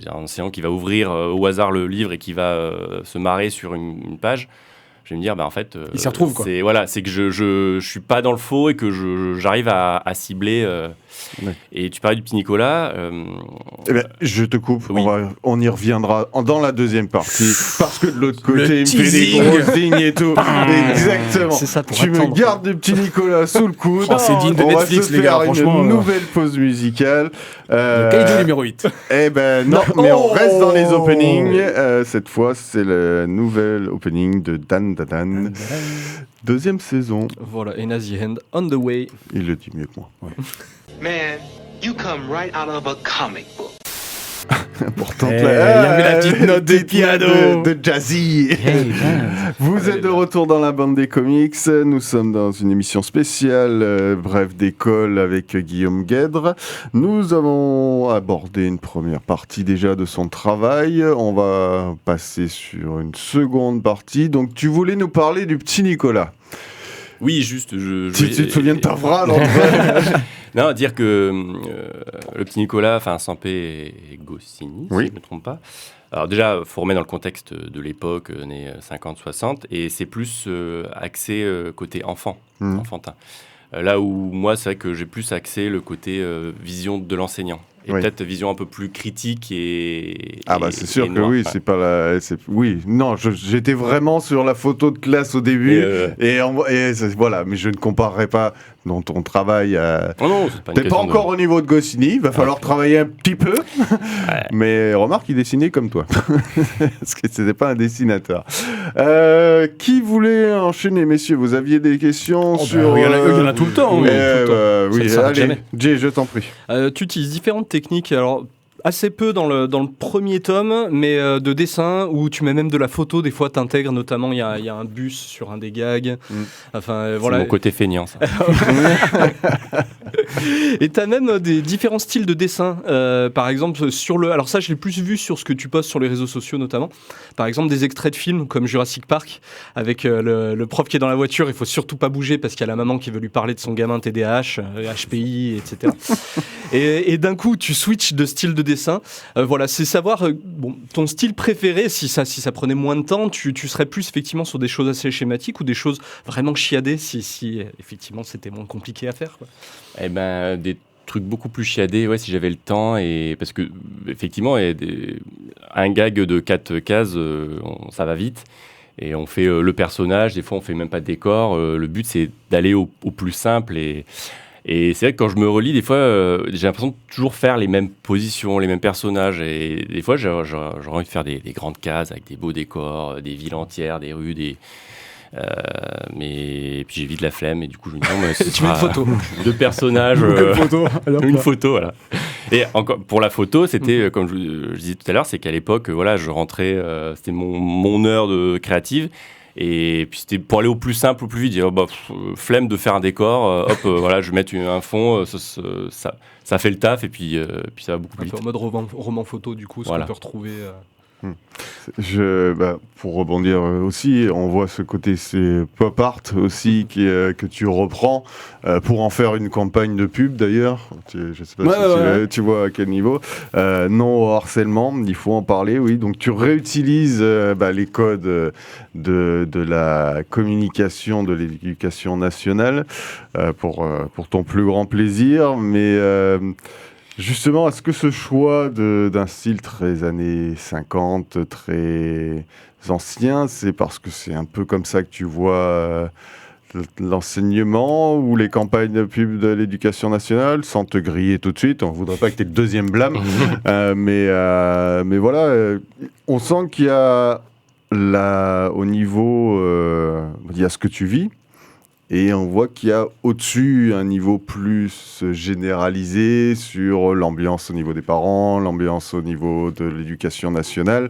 un enseignant qui va ouvrir au hasard le livre et qui va se marrer sur une page, je vais me dire, en fait, il s'y retrouve, quoi. C'est que je suis pas dans le faux et que j'arrive à cibler. Ouais. Et tu parlais du petit Nicolas. Je te coupe, oui. on y reviendra dans la deuxième partie, parce que de l'autre côté, il me fait des teasing. grosses lignes et tout. Exactement. C'est ça pour tu attendre. me gardes le petit Nicolas sous le coude. C'est digne de on Netflix, va se les gars, faire franchement, une nouvelle pause musicale. Kaiju numéro 8. Non, mais on reste dans les openings. Cette fois, c'est le nouvel opening de Dan Dan. Deuxième saison. Voilà, et Nazi Hand on the way. Il le dit mieux que moi. Man, you come right out of a comic book. Importante. Il y avait la petite note de petite piano de Jazzy. Vous êtes de retour dans la bande des comics. Nous sommes dans une émission spéciale Bref d'école avec Guillaume Guèdre. Nous avons abordé une première partie déjà de son travail. On va passer sur une seconde partie. Donc tu voulais nous parler du petit Nicolas. Oui, juste. Tu te souviens de ta phrase Non, dire que le petit Nicolas, enfin Sampé et Goscinny, si je ne me trompe pas. Alors déjà, il faut remettre dans le contexte de l'époque, années 50-60, et c'est plus axé côté enfant, enfantin. Là où moi, c'est vrai que j'ai plus axé le côté vision de l'enseignant. Et peut-être vision un peu plus critique c'est sûr que oui, c'est pas la... Oui, non, j'étais vraiment sur la photo de classe au début, voilà, mais je ne comparerai pas dans ton travail à... Non, c'est pas une T'es pas encore au niveau de Goscinny, il va falloir travailler un petit peu, mais remarque, il dessinait comme toi, parce que c'était pas un dessinateur. Qui voulait enchaîner, messieurs? Vous aviez des questions sur... Il y en a tout le temps. Oui, allez, Jay, je t'en prie. Tu utilises différentes techniques, alors assez peu dans le premier tome, mais de dessin, où tu mets même de la photo, des fois t'intègres, notamment il y a un bus sur un des gags. Enfin, voilà. C'est mon côté feignant, ça. Et t'as même des différents styles de dessin. Par exemple, alors ça je l'ai plus vu sur ce que tu postes sur les réseaux sociaux notamment. Par exemple, des extraits de films comme Jurassic Park, avec le prof qui est dans la voiture, il faut surtout pas bouger parce qu'il y a la maman qui veut lui parler de son gamin TDAH, HPI, etc. et d'un coup, tu switches de style de dessin. Voilà, c'est savoir ton style préféré. Si ça prenait moins de temps, tu serais plus effectivement sur des choses assez schématiques ou des choses vraiment chiadées si effectivement c'était moins compliqué à faire, quoi. Eh ben, des trucs beaucoup plus chiadés, si j'avais le temps, et parce que effectivement, un gag de 4 cases, ça va vite. Et on fait le personnage, des fois on fait même pas de décor. Le but c'est d'aller au plus simple et c'est vrai que quand je me relis, des fois, j'ai l'impression de toujours faire les mêmes positions, les mêmes personnages. Et des fois, j'aurais envie de faire des grandes cases avec des beaux décors, des villes entières, des rues, mais puis j'ai vite la flemme et du coup je me dis tu mets une photo de personnages, une photo, voilà. Et encore pour la photo, c'était comme je disais tout à l'heure, c'est qu'à l'époque, je rentrais, c'était mon heure de créative. Et puis c'était pour aller au plus simple, au plus vite, dire flemme de faire un décor, je vais mettre un fond, ça fait le taf et puis ça va beaucoup plus vite. En mode roman photo du coup, ce qu'on peut retrouver. Pour rebondir aussi, on voit ce côté c'est pop art aussi que tu reprends pour en faire une campagne de pub d'ailleurs. Je sais pas si tu vois à quel niveau. Non au harcèlement, il faut en parler, oui. Donc tu réutilises les codes de la communication de l'éducation nationale pour ton plus grand plaisir, mais justement, est-ce que ce choix d'un style très années 50, très ancien, c'est parce que c'est un peu comme ça que tu vois l'enseignement ou les campagnes de pub de l'éducation nationale, sans te griller tout de suite, on ne voudrait pas que tu aies le deuxième blâme, mais voilà, on sent qu'il y a au niveau, il y a ce que tu vis, et on voit qu'il y a au-dessus un niveau plus généralisé sur l'ambiance au niveau des parents, l'ambiance au niveau de l'éducation nationale.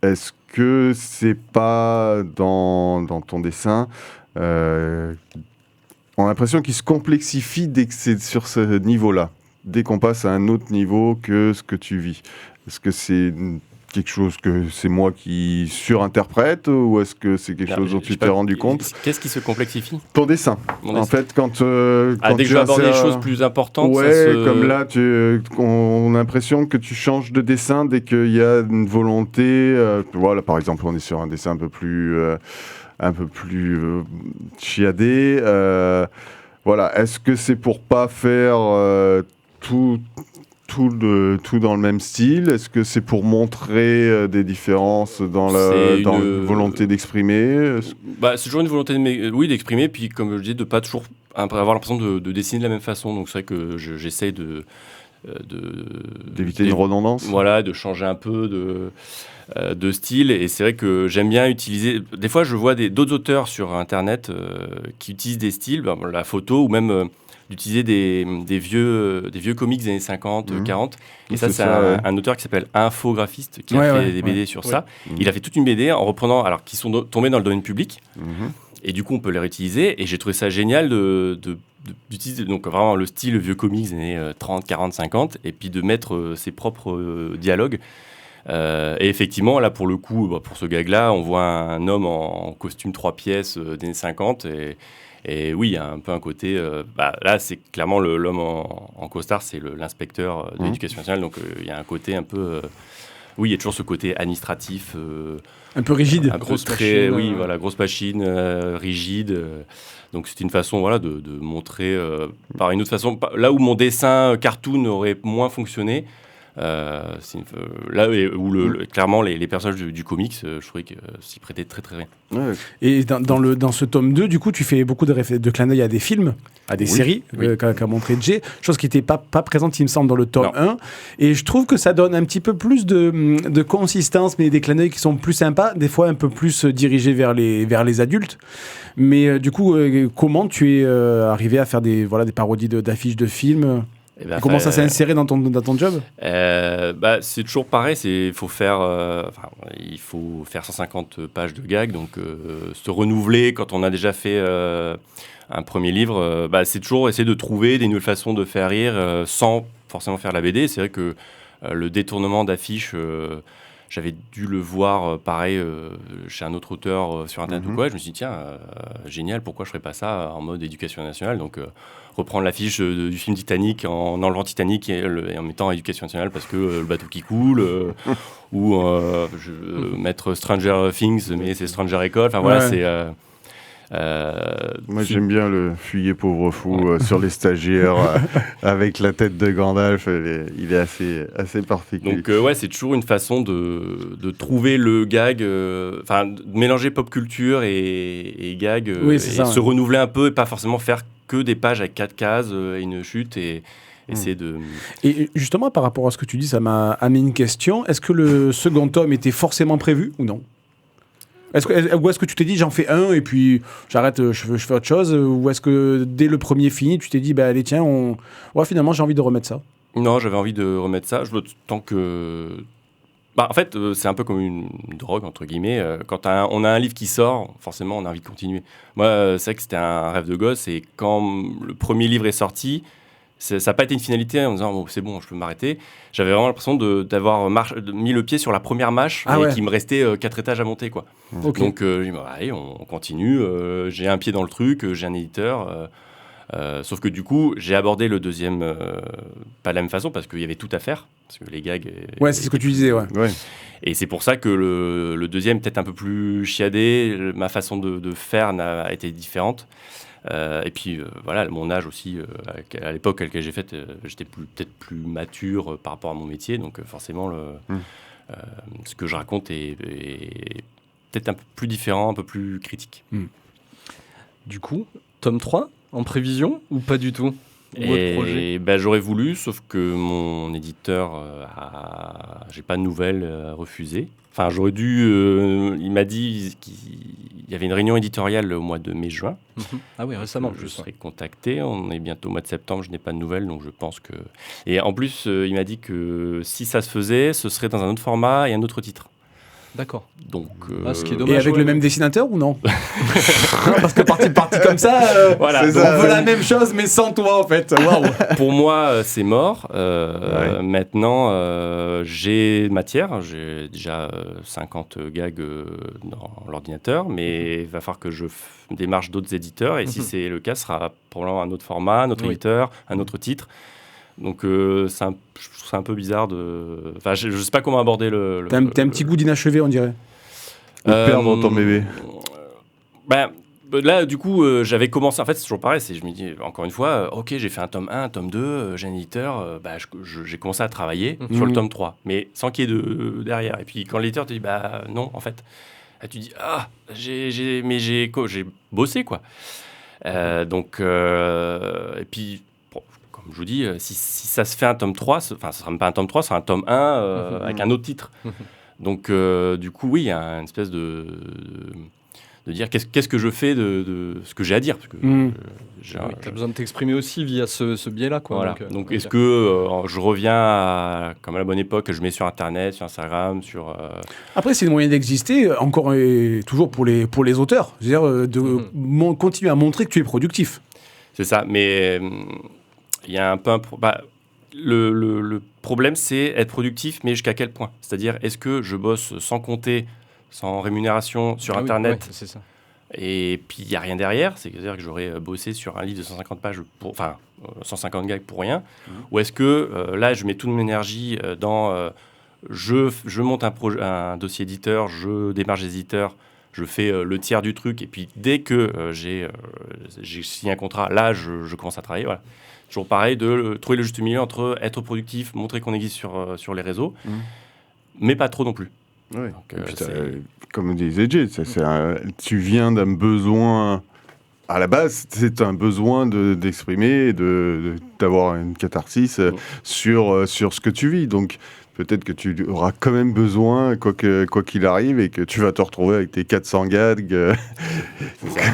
Est-ce que c'est pas dans ton dessin, on a l'impression qu'il se complexifie dès que c'est sur ce niveau-là, dès qu'on passe à un autre niveau que ce que tu vis? Est-ce que c'est quelque chose que c'est moi qui surinterprète ou est-ce que c'est quelque chose dont tu t'es rendu compte? Qu'est-ce qui se complexifie? Ton dessin. En fait, quand dès que je vais aborder des choses plus importantes, comme là, on a l'impression que tu changes de dessin dès qu'il y a une volonté. Voilà, par exemple, on est sur un dessin un peu plus chiadé. Voilà, est-ce que c'est pour pas faire tout dans le même style? Est-ce que c'est pour montrer des différences dans la volonté d'exprimer? C'est toujours une volonté d'exprimer, puis comme je disais, de pas toujours avoir l'impression de dessiner de la même façon. Donc c'est vrai que j'essaie d'éviter une redondance. Voilà, de changer un peu de style. Et c'est vrai que j'aime bien utiliser. Des fois, je vois d'autres auteurs sur Internet qui utilisent des styles, la photo ou même d'utiliser des vieux comics des années 50, 40. Et ça, c'est un auteur qui s'appelle Infographiste qui a fait des BD sur ça. Il a fait toute une BD en reprenant, alors qui sont tombés dans le domaine public. Et du coup, on peut les réutiliser. Et j'ai trouvé ça génial d'utiliser donc vraiment le style vieux comics des années 30, 40, 50, et puis de mettre ses propres dialogues. Et effectivement, là, pour le coup, pour ce gag-là, on voit un homme en costume 3 pièces des années 50. Et oui, il y a un peu un côté... là, c'est clairement l'homme en costard, c'est l'inspecteur de l'éducation nationale. Donc, il y a un côté un peu... oui, il y a toujours ce côté administratif... un peu rigide. Grosse machine. Oui, voilà, grosse machine, rigide. Donc, c'est une façon de montrer... par une autre façon, là où mon dessin cartoon aurait moins fonctionné... là où clairement les personnages du comics, je trouvais qu'ils s'y prêtaient très très bien. Ouais. Et dans ce tome 2, du coup, tu fais beaucoup de clins d'œil à des films, à des séries, qu'a montré Jay, chose qui n'était pas présente, il me semble, dans le tome 1. Et je trouve que ça donne un petit peu plus de consistance, mais des clins d'œil qui sont plus sympas, des fois un peu plus dirigés vers les adultes. Mais du coup, comment tu es arrivé à faire des parodies d'affiches de films ? Comment ça s'est inséré dans ton job ? C'est toujours pareil, il faut faire 150 pages de gags, donc se renouveler quand on a déjà fait un premier livre, c'est toujours essayer de trouver des nouvelles façons de faire rire sans forcément faire la BD. C'est vrai que le détournement d'affiches, j'avais dû le voir pareil chez un autre auteur sur Internet ou quoi. Je me suis dit, tiens, génial, pourquoi je ferais pas ça en mode éducation nationale ? Donc, reprendre l'affiche du film Titanic en enlevant Titanic et en mettant éducation nationale parce que le bateau qui coule, ou mettre Stranger Things, mais c'est Stranger École. Enfin, voilà, c'est... moi j'aime bien le fuyer pauvre fou sur les stagiaires avec la tête de Gandalf, il est assez particulier. Donc c'est toujours une façon de trouver le gag, de mélanger pop culture et gag, se renouveler un peu et pas forcément faire que des pages avec 4 cases et une chute et essayer de... Et justement par rapport à ce que tu dis, ça m'a amené une question. Est-ce que le second tome était forcément prévu ou non ? Ou est-ce que tu t'es dit j'en fais un et puis j'arrête, je fais autre chose, ou est-ce que dès le premier fini tu t'es dit allez tiens finalement j'ai envie de remettre ça ? Non, j'avais envie de remettre ça. Tant que... en fait, c'est un peu comme une drogue, entre guillemets. Quand on a un livre qui sort, forcément, on a envie de continuer. Moi, c'est vrai que c'était un rêve de gosse. Et quand le premier livre est sorti, ça n'a pas été une finalité en disant c'est bon, je peux m'arrêter. J'avais vraiment l'impression d'avoir mis le pied sur la première mâche et qu'il me restait 4 étages à monter, quoi. Okay. Donc, je dis allez, on continue. J'ai un pied dans le truc, j'ai un éditeur. Sauf que du coup, j'ai abordé le deuxième pas de la même façon parce qu'il y avait tout à faire. Parce que les gags... Ouais, c'est ce que tu disais, ouais. Et c'est pour ça que le deuxième, peut-être un peu plus chiadé, ma façon de faire a été différente. Et puis, mon âge aussi, à l'époque à laquelle j'ai fait, j'étais peut-être plus mature par rapport à mon métier. Donc, forcément, ce que je raconte est peut-être un peu plus différent, un peu plus critique. Du coup, tome 3 en prévision ou pas du tout ? Et j'aurais voulu, sauf que mon éditeur j'ai pas de nouvelles, refusé. Enfin, j'aurais dû. Il m'a dit qu'il y avait une réunion éditoriale au mois de mai-juin. Ah oui, récemment. Je serai contacté. On est bientôt au mois de septembre. Je n'ai pas de nouvelles, donc je pense que. Et en plus, il m'a dit que si ça se faisait, ce serait dans un autre format et un autre titre. D'accord. Donc, ce qui est dommage, et avec le même dessinateur ou non ? Non, parce que parti comme ça, voilà. On veut la même chose mais sans toi en fait. Waouh. Pour moi, c'est mort. Maintenant, j'ai matière. J'ai déjà 50 gags dans l'ordinateur, mais il va falloir que je démarche d'autres éditeurs. Et si c'est le cas, ce sera probablement un autre format, un autre éditeur, un autre titre. Donc, je trouve ça un peu bizarre de... Enfin, je sais pas comment aborder le... T'as un petit goût d'inachevé, on dirait. De perdre ton bébé. Là, du coup, j'avais commencé... En fait, c'est toujours pareil. Je me dis, encore une fois, OK, j'ai fait un tome 1, un tome 2, j'ai un éditeur. J'ai commencé à travailler sur le tome 3, mais sans qu'il y ait de derrière. Et puis, quand l'éditeur te dit, non, en fait... Là, tu dis, j'ai bossé, quoi. Et puis... Comme je vous dis, si ça se fait un tome 3, ce sera même pas un tome 3, ce sera un tome 1 avec un autre titre. Donc, du coup, oui, il y a une espèce de dire qu'est-ce que je fais de ce que j'ai à dire. Parce que tu as besoin de t'exprimer aussi via ce biais-là. Quoi. Voilà. Donc est-ce que je reviens comme à la bonne époque, je mets sur Internet, sur Instagram, sur... Après, c'est le moyen d'exister, encore et toujours pour les auteurs. C'est-à-dire continuer à montrer que tu es productif. C'est ça, mais il y a un peu le problème, c'est être productif, mais jusqu'à quel point ? C'est-à-dire, est-ce que je bosse sans compter, sans rémunération sur Internet, oui, c'est ça. Et puis il n'y a rien derrière, c'est-à-dire que j'aurais bossé sur un livre de 150 pages, 150 gags pour rien, ou est-ce que là je mets toute mon énergie dans je monte un dossier éditeur, je démarche des éditeurs, je fais le tiers du truc, et puis dès que j'ai signé un contrat, là je commence à travailler. Voilà. Toujours pareil, de trouver le juste milieu entre être productif, montrer qu'on existe sur les réseaux, mais pas trop non plus. Oui. Donc, comme disait Jay, tu viens d'un besoin. À la base, c'est un besoin d'exprimer, d'avoir une catharsis sur ce que tu vis. Donc, peut-être que tu auras quand même besoin, quoi qu'il arrive, et que tu vas te retrouver avec tes 400 gags.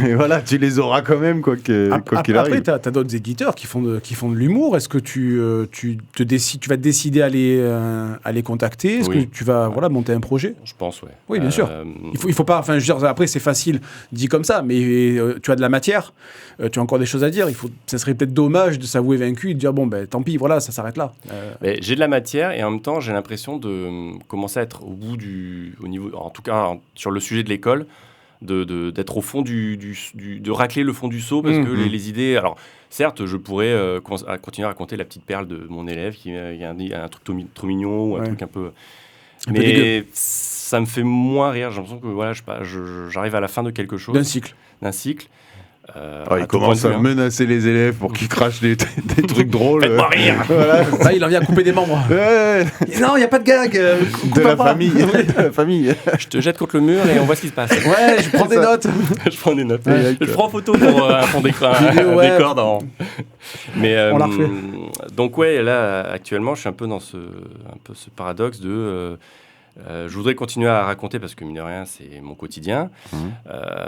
Et voilà, tu les auras quand même, quoi qu'il arrive. Après, tu as d'autres éditeurs qui font de l'humour. Est-ce que tu vas te décider à les contacter ? Est-ce que tu vas monter un projet ? Je pense, oui. Oui, bien sûr. Il faut pas... Enfin, je veux dire, après, c'est facile dit comme ça, mais tu as de la matière, tu as encore des choses à dire. Ça serait peut-être dommage de s'avouer vaincu et de dire, bon, ben, tant pis, voilà, ça s'arrête là. Mais j'ai de la matière et en même temps, j'ai l'impression de commencer à être au niveau, en tout cas sur le sujet de l'école, d'être au fond de racler le fond du seau parce que les idées. Alors certes, je pourrais continuer à raconter la petite perle de mon élève qui a un truc trop mignon ou un truc un peu. Mais ça me fait moins rire. J'ai l'impression que voilà, j'arrive à la fin de quelque chose. D'un cycle. Il commence à menacer les élèves pour qu'ils crachent des trucs drôles. Faites-moi rire. Voilà. Là, il en vient à couper des membres. Non, il n'y a pas de gag. De la famille. Je te jette contre le mur et on voit ce qui se passe. Ouais, je prends des notes. Je prends des notes. Je prends photo pour un fond d'écran, décor dans. Mais on l'a refait. Donc ouais, là actuellement, je suis un peu dans ce paradoxe de. Je voudrais continuer à raconter parce que mine de rien c'est mon quotidien,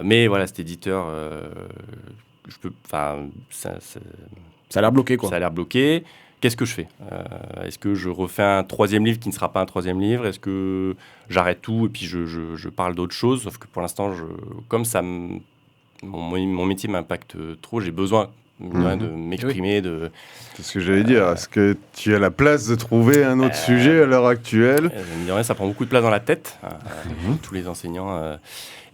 mais voilà, cet éditeur, ça a l'air bloqué quoi. Ça a l'air bloqué. Qu'est-ce que je fais ? Est-ce que je refais un 3e livre qui ne sera pas un 3e livre ? Est-ce que j'arrête tout et puis je parle d'autre chose ? Sauf que pour l'instant, comme ça, mon métier m'impacte trop, j'ai besoin de m'exprimer. C'est ce que j'allais dire. Est-ce que tu as la place de trouver un autre sujet à l'heure actuelle ? Ça prend beaucoup de place dans la tête, tous les enseignants.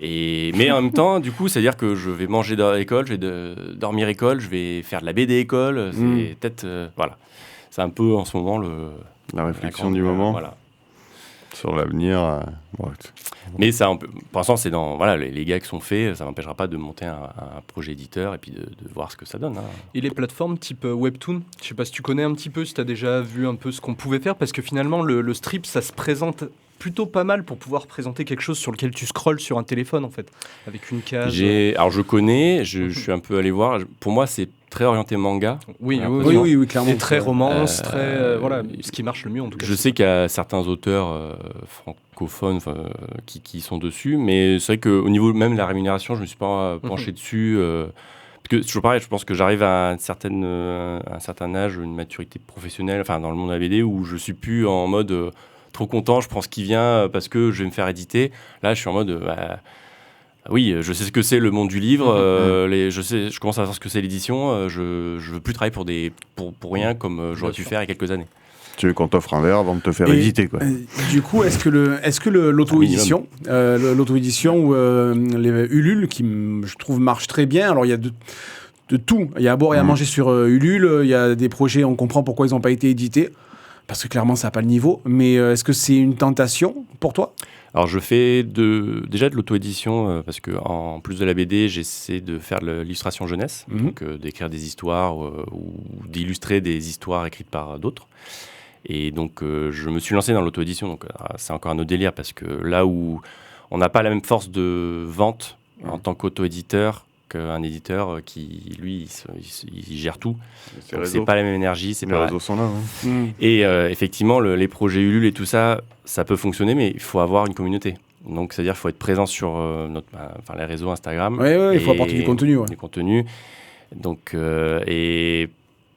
Mais en même temps, du coup, c'est-à-dire que je vais manger à l'école, je vais dormir école, je vais faire de la BD école. C'est peut-être... voilà. C'est un peu en ce moment la réflexion du moment. Voilà. Sur l'avenir. Mais ça, pour l'instant, c'est les gags sont faits, ça m'empêchera pas de monter un projet éditeur et puis de voir ce que ça donne. Et les plateformes type Webtoon, je sais pas si tu connais un petit peu, si tu as déjà vu un peu ce qu'on pouvait faire, parce que finalement, le strip, ça se présente plutôt pas mal pour pouvoir présenter quelque chose sur lequel tu scrolles sur un téléphone, en fait, avec une case. Alors, je connais, je suis un peu allé voir. Pour moi, c'est très orienté manga. Oui, clairement. Et très romance, très... voilà, ce qui marche le mieux, en tout cas. Je sais qu'il y a certains auteurs francophones qui sont dessus, mais c'est vrai qu'au niveau même de la rémunération, je ne me suis pas penché dessus. Parce que, toujours pareil, je pense que j'arrive à un certain âge, une maturité professionnelle, enfin, dans le monde de la BD, où je ne suis plus en mode... trop content, je prends ce qui vient parce que je vais me faire éditer. Là, je suis en mode, oui, je sais ce que c'est le monde du livre, je commence à savoir ce que c'est l'édition, je veux plus travailler pour rien comme j'aurais pu faire il y a quelques années. Tu veux qu'on t'offre un verre avant de te faire éditer, quoi. Du coup, est-ce que l'auto-édition, ou les Ulule, qui je trouve marche très bien, alors il y a de tout, il y a à boire et à manger sur Ulule, il y a des projets, on comprend pourquoi ils n'ont pas été édités, parce que clairement, ça n'a pas le niveau. Mais est-ce que c'est une tentation pour toi ? Alors, je fais déjà de l'auto-édition, parce qu'en plus de la BD, j'essaie de faire de l'illustration jeunesse, donc d'écrire des histoires ou d'illustrer des histoires écrites par d'autres. Et donc, je me suis lancé dans l'auto-édition. Donc, c'est encore un autre délire, parce que là où on n'a pas la même force de vente en tant qu'auto-éditeur, qu'un éditeur qui, lui, il gère tout. Donc, réseaux. c'est pas la même énergie, c'est Les pas. réseaux sont là. Ouais. Et effectivement, les projets Ulule et tout ça, ça peut fonctionner, mais il faut avoir une communauté. Donc, c'est-à-dire qu'il faut être présent sur les réseaux Instagram. Oui, il faut apporter du contenu. Ouais. Du contenu. Donc, et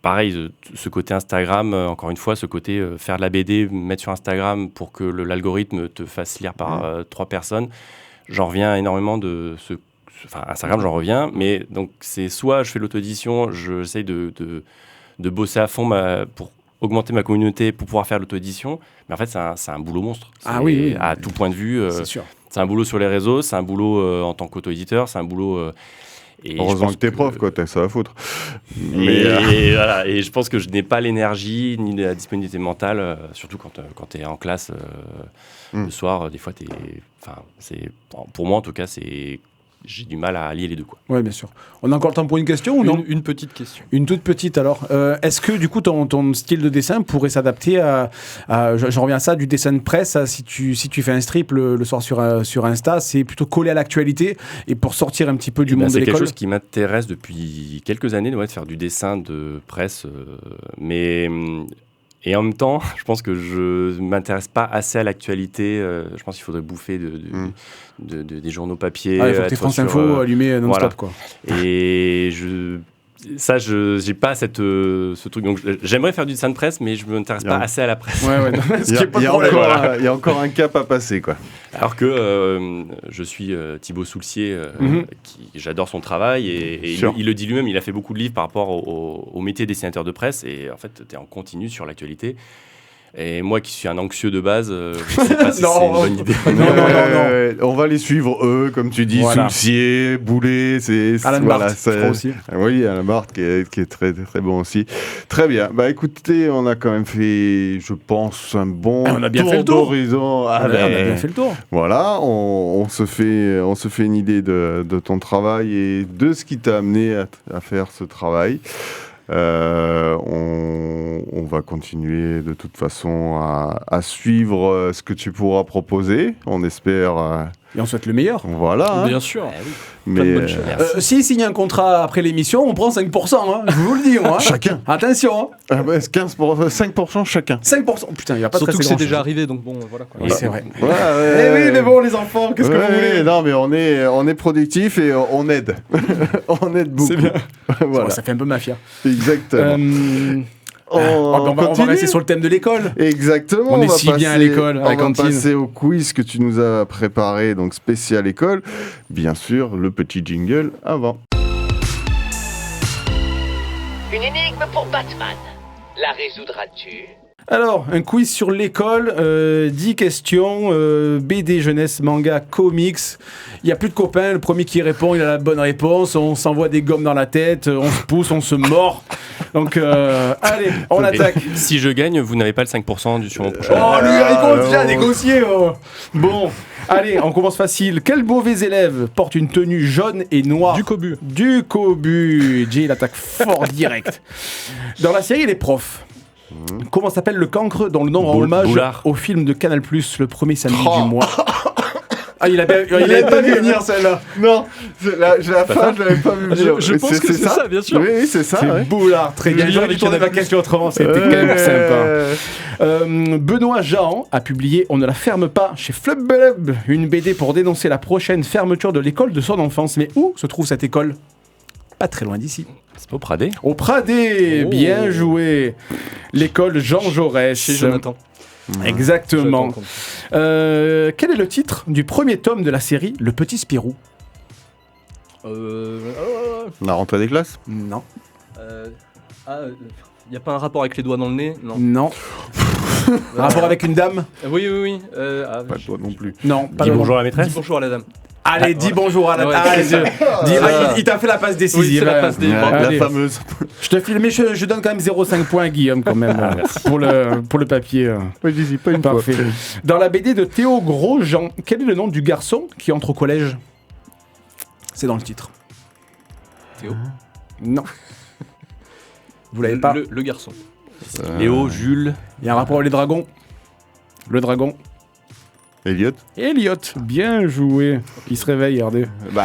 pareil, ce côté Instagram, encore une fois, ce côté faire de la BD, mettre sur Instagram pour que l'algorithme te fasse lire par 3 personnes, j'en reviens énormément de ce... Enfin, Instagram, j'en reviens, mais donc c'est soit je fais l'auto-édition, j'essaye de bosser à fond pour augmenter ma communauté pour pouvoir faire l'auto-édition, mais en fait, c'est un boulot monstre. Oui. À tout point de vue. C'est sûr. C'est un boulot sur les réseaux, c'est un boulot en tant qu'auto-éditeur, c'est un boulot... et Heureusement que t'es prof, quoi, t'as ça à foutre. Et voilà, et je pense que je n'ai pas l'énergie ni la disponibilité mentale, surtout quand t'es en classe le soir, des fois pour moi en tout cas, j'ai du mal à allier les deux, quoi. Oui, bien sûr. On a encore le temps pour une question ou non ? Une petite question. Une toute petite alors. Est-ce que du coup ton style de dessin pourrait s'adapter à j'en reviens à ça, du dessin de presse, si tu fais un strip le soir sur Insta, c'est plutôt collé à l'actualité et pour sortir un petit peu du monde de C'est l'école. quelque chose qui m'intéresse depuis quelques années, de faire du dessin de presse, mais... Et en même temps, je pense que je ne m'intéresse pas assez à l'actualité. Je pense qu'il faudrait bouffer des journaux papier. Il faut que tu France Info allumé non-stop, quoi. Et j'ai pas ce truc. Donc j'aimerais faire du dessin de presse, mais je ne m'intéresse pas assez à la presse. Il y a encore un cap à passer, quoi. Alors que je suis Thibaut Soulcier, j'adore son travail et il le dit lui-même, il a fait beaucoup de livres par rapport au métier de dessinateur de presse et en fait, tu es en continu sur l'actualité. Et moi qui suis un anxieux de base, je ne sais pas si c'est une bonne idée. Non. On va les suivre, eux, comme tu dis, Soulcier, Boulet, Alan Barth, je crois aussi. Oui, Alan Barth qui est très, très bon aussi. Très bien. Bah écoutez, on a quand même fait, je pense, un bon tour d'horizon. On a bien fait le tour. Voilà, on se fait une idée de ton travail et de ce qui t'a amené à faire ce travail. On va continuer de toute façon à suivre ce que tu pourras proposer. On espère. Et on souhaite le meilleur. Voilà. Bien sûr. Mais s'il signe un contrat après l'émission, on prend 5%. Je vous le dis, moi. Chacun. Attention. 5% chacun. 5%. Putain, il n'y a pas de surtout que c'est déjà arrivé, donc bon, voilà. Oui, c'est vrai. Ouais. Oui, mais bon, les enfants, qu'est-ce que vous voulez ? Non, mais on est productif et on aide. On aide beaucoup. C'est bien. Voilà. Ça fait un peu mafia. Exactement. On va rester sur le thème de l'école. Exactement. On est si bien à l'école, à la cantine. On va passer au quiz que tu nous as préparé, donc spécial école. Bien sûr, le petit jingle avant. Une énigme pour Batman. La résoudras-tu ? Alors, un quiz sur l'école, 10 questions, BD, jeunesse, manga, comics. Il n'y a plus de copains, le premier qui répond, il a la bonne réponse, on s'envoie des gommes dans la tête, on se pousse, on se mord. Donc, allez, on attaque. Si je gagne, vous n'avez pas le 5% sur mon prochain. Oh, lui, il compte déjà négocier. Bon, allez, on commence facile. Quel mauvais élève porte une tenue jaune et noire ? Du cobu. Jay, il attaque fort direct. Dans la série Les Profs, comment s'appelle le cancre dont le nom rend hommage au film de Canal+, le premier samedi du mois ? Ah, il avait pas vu venir celle-là. Non, la fin, je l'avais pas vu venir. Je pense que c'est ça, bien sûr. Oui, c'est ça. C'est Boulard, très bien. J'aurais dû tourner ma question autrement, c'était quand même sympa. Benoît Jean a publié On ne la ferme pas chez Flub, une BD pour dénoncer la prochaine fermeture de l'école de son enfance. Mais où se trouve cette école ? Pas très loin d'ici. C'est pas au Pradé ? Au Pradé, bien joué. L'école Jean Jaurès. Chez Jonathan. Exactement. Quel est le titre du premier tome de la série Le Petit Spirou ? La rentrée des classes ? Non. Il n'y a pas un rapport avec les doigts dans le nez ? Non. Rapport avec une dame ? Oui. Pas toi non plus. Non. Dis bonjour à la maîtresse. Dis bonjour à la dame. Allez, dis bonjour à la dame. Il t'a fait la passe décisive. Oui, c'est la passe la fameuse. Je te file, mais je donne quand même 0,5 points à Guillaume quand même pour le papier. Oui, dis-y, pas une Parfait. Fois. Dans la BD de Théo Grosjean, quel est le nom du garçon qui entre au collège ? C'est dans le titre. Théo ? Non. Vous l'avez pas ? Le garçon. Léo, Jules. Il y a un rapport avec les dragons. Le dragon. Elliot. Elliot, bien joué. Il se réveille, RD. Bah,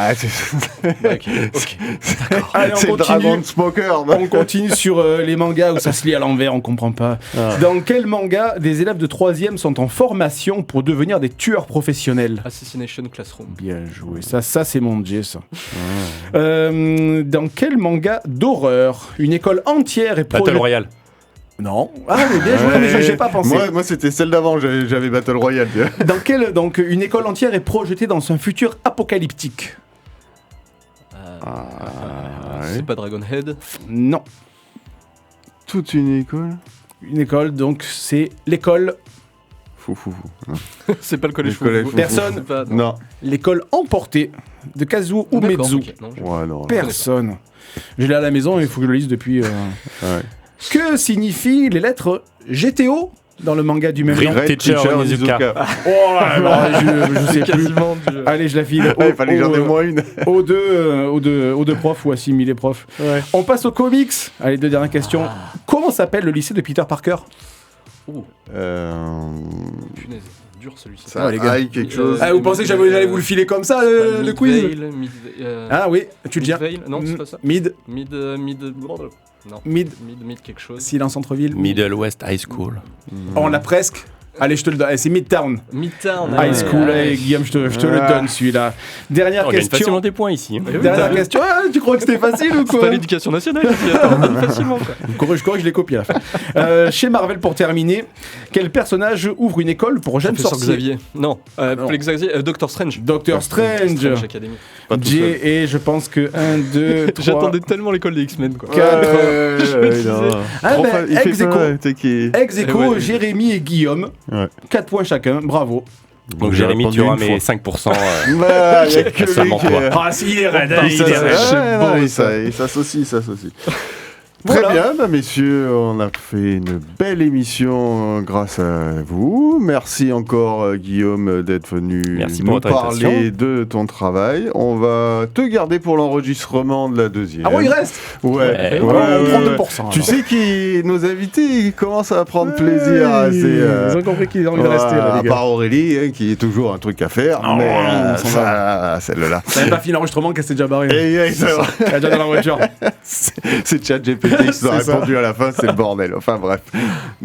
Allez, c'est on le dragon de continue. Smoker. On continue sur les mangas où ça se lit à l'envers, on comprend pas. Dans quel manga des élèves de 3e sont en formation pour devenir des tueurs professionnels? Assassination Classroom. Bien joué. Ça c'est mon Dieu, ça. Dans quel manga d'horreur une école entière est Battle Royale. Non. Ah, mais bien joué, mais j'ai pas pensé. Moi, c'était celle d'avant, j'avais Battle Royale. Donc, une école entière est projetée dans un futur apocalyptique. C'est pas Dragonhead. Non. Toute une école. Une école, donc c'est l'école. Fou. C'est pas le collège fou. Personne. Non. L'école emportée de Kazuo D'accord, Umezu. ok. Non, Ouais, non. Personne. Je l'ai à la maison et il faut que je le lise depuis. Ouais. Que signifient les lettres GTO dans le manga du même nom? Red Teacher Onizuka. Oh là là, je sais plus. Quasiment Allez, je la file. Il fallait que j'en ai moins une. Aux deux profs ou assimilés profs. Ouais. On passe aux comics. Allez, 2 dernières questions. Comment s'appelle le lycée de Peter Parker? Punaise, dur celui-ci. Ça aille quelque chose. Vous pensez que j'allais vous le filer comme ça, le quiz? Ah oui, tu le tiens. Non, c'est pas ça. Mid quelque chose. Silence Centre-ville. Middle West High School. On l'a presque. Allez, je te le donne. C'est Midtown. Midtown. High School. Allez, Guillaume, je te le donne celui-là. Dernière On gagne question. facilement des points ici. Dernière question. Ah, tu crois que c'était facile ou C'est quoi? pas l'éducation nationale ici, attends, facilement quoi. Je corrige, je l'ai copié à la fin. Chez Marvel, pour terminer, quel personnage ouvre une école pour jeunes Professeur sorciers? Xavier. Non, Xavier, Doctor Strange. Doctor Strange. Academy. Et je pense que 1, 2, 3. J'attendais tellement l'école des X-Men quoi. 4. Ex aequo, Jérémy et Guillaume. 4 points chacun, bravo. Donc Jérémy, tu auras mes 5%. Il y a que ça lui m'en qui- toi. Ah, si, il est raide, il s'associe. Très bien, messieurs, on a fait une belle émission grâce à vous. Merci encore, Guillaume, d'être venu Merci nous pour votre parler invitation. de ton travail. On va te garder pour l'enregistrement de la deuxième. Ah bon, il reste? Ouais. Ouais, on prend 2%. Tu sais que nos invités ils commencent à prendre plaisir. Ils ont compris qu'ils ont envie de rester, là, à les gars. part Aurélie, qui est toujours un truc à faire. Non, mais on s'en ça, celle-là. Ça n'avait pas fini l'enregistrement qu'elle s'est déjà barrée. Ça va. Elle est déjà dans la voiture. C'est ChatGPT qui nous a C'est ça. répondu à la fin, c'est le bordel. Enfin bref.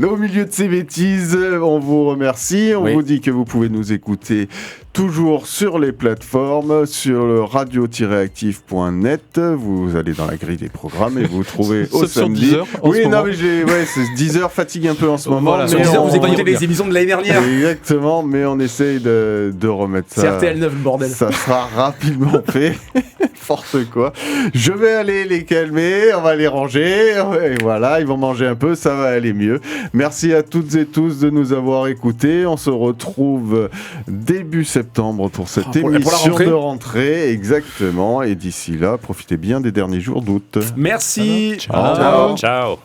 Au milieu de ces bêtises, on vous remercie. On vous dit que vous pouvez nous écouter toujours sur les plateformes, sur le radio-active.net. Vous allez dans la grille des programmes et vous trouvez au Sauf sur samedi. Deezer, en ce moment. C'est 10 heures fatigue un peu en ce moment. Voilà, mais Sur Deezer, on- vous écoutez les émissions de l'année dernière. Exactement, mais on essaye de remettre ça. C'est RTL 9, le bordel. Ça sera rapidement fait. Force quoi. Je vais aller les calmer, on va les ranger. Et voilà, ils vont manger un peu, ça va aller mieux. Merci à toutes et tous de nous avoir écoutés. On se retrouve début septembre pour cette pour la émission rentrée. de rentrée. Exactement. Et d'ici là, profitez bien des derniers jours d'août. Merci. Ciao. Ciao.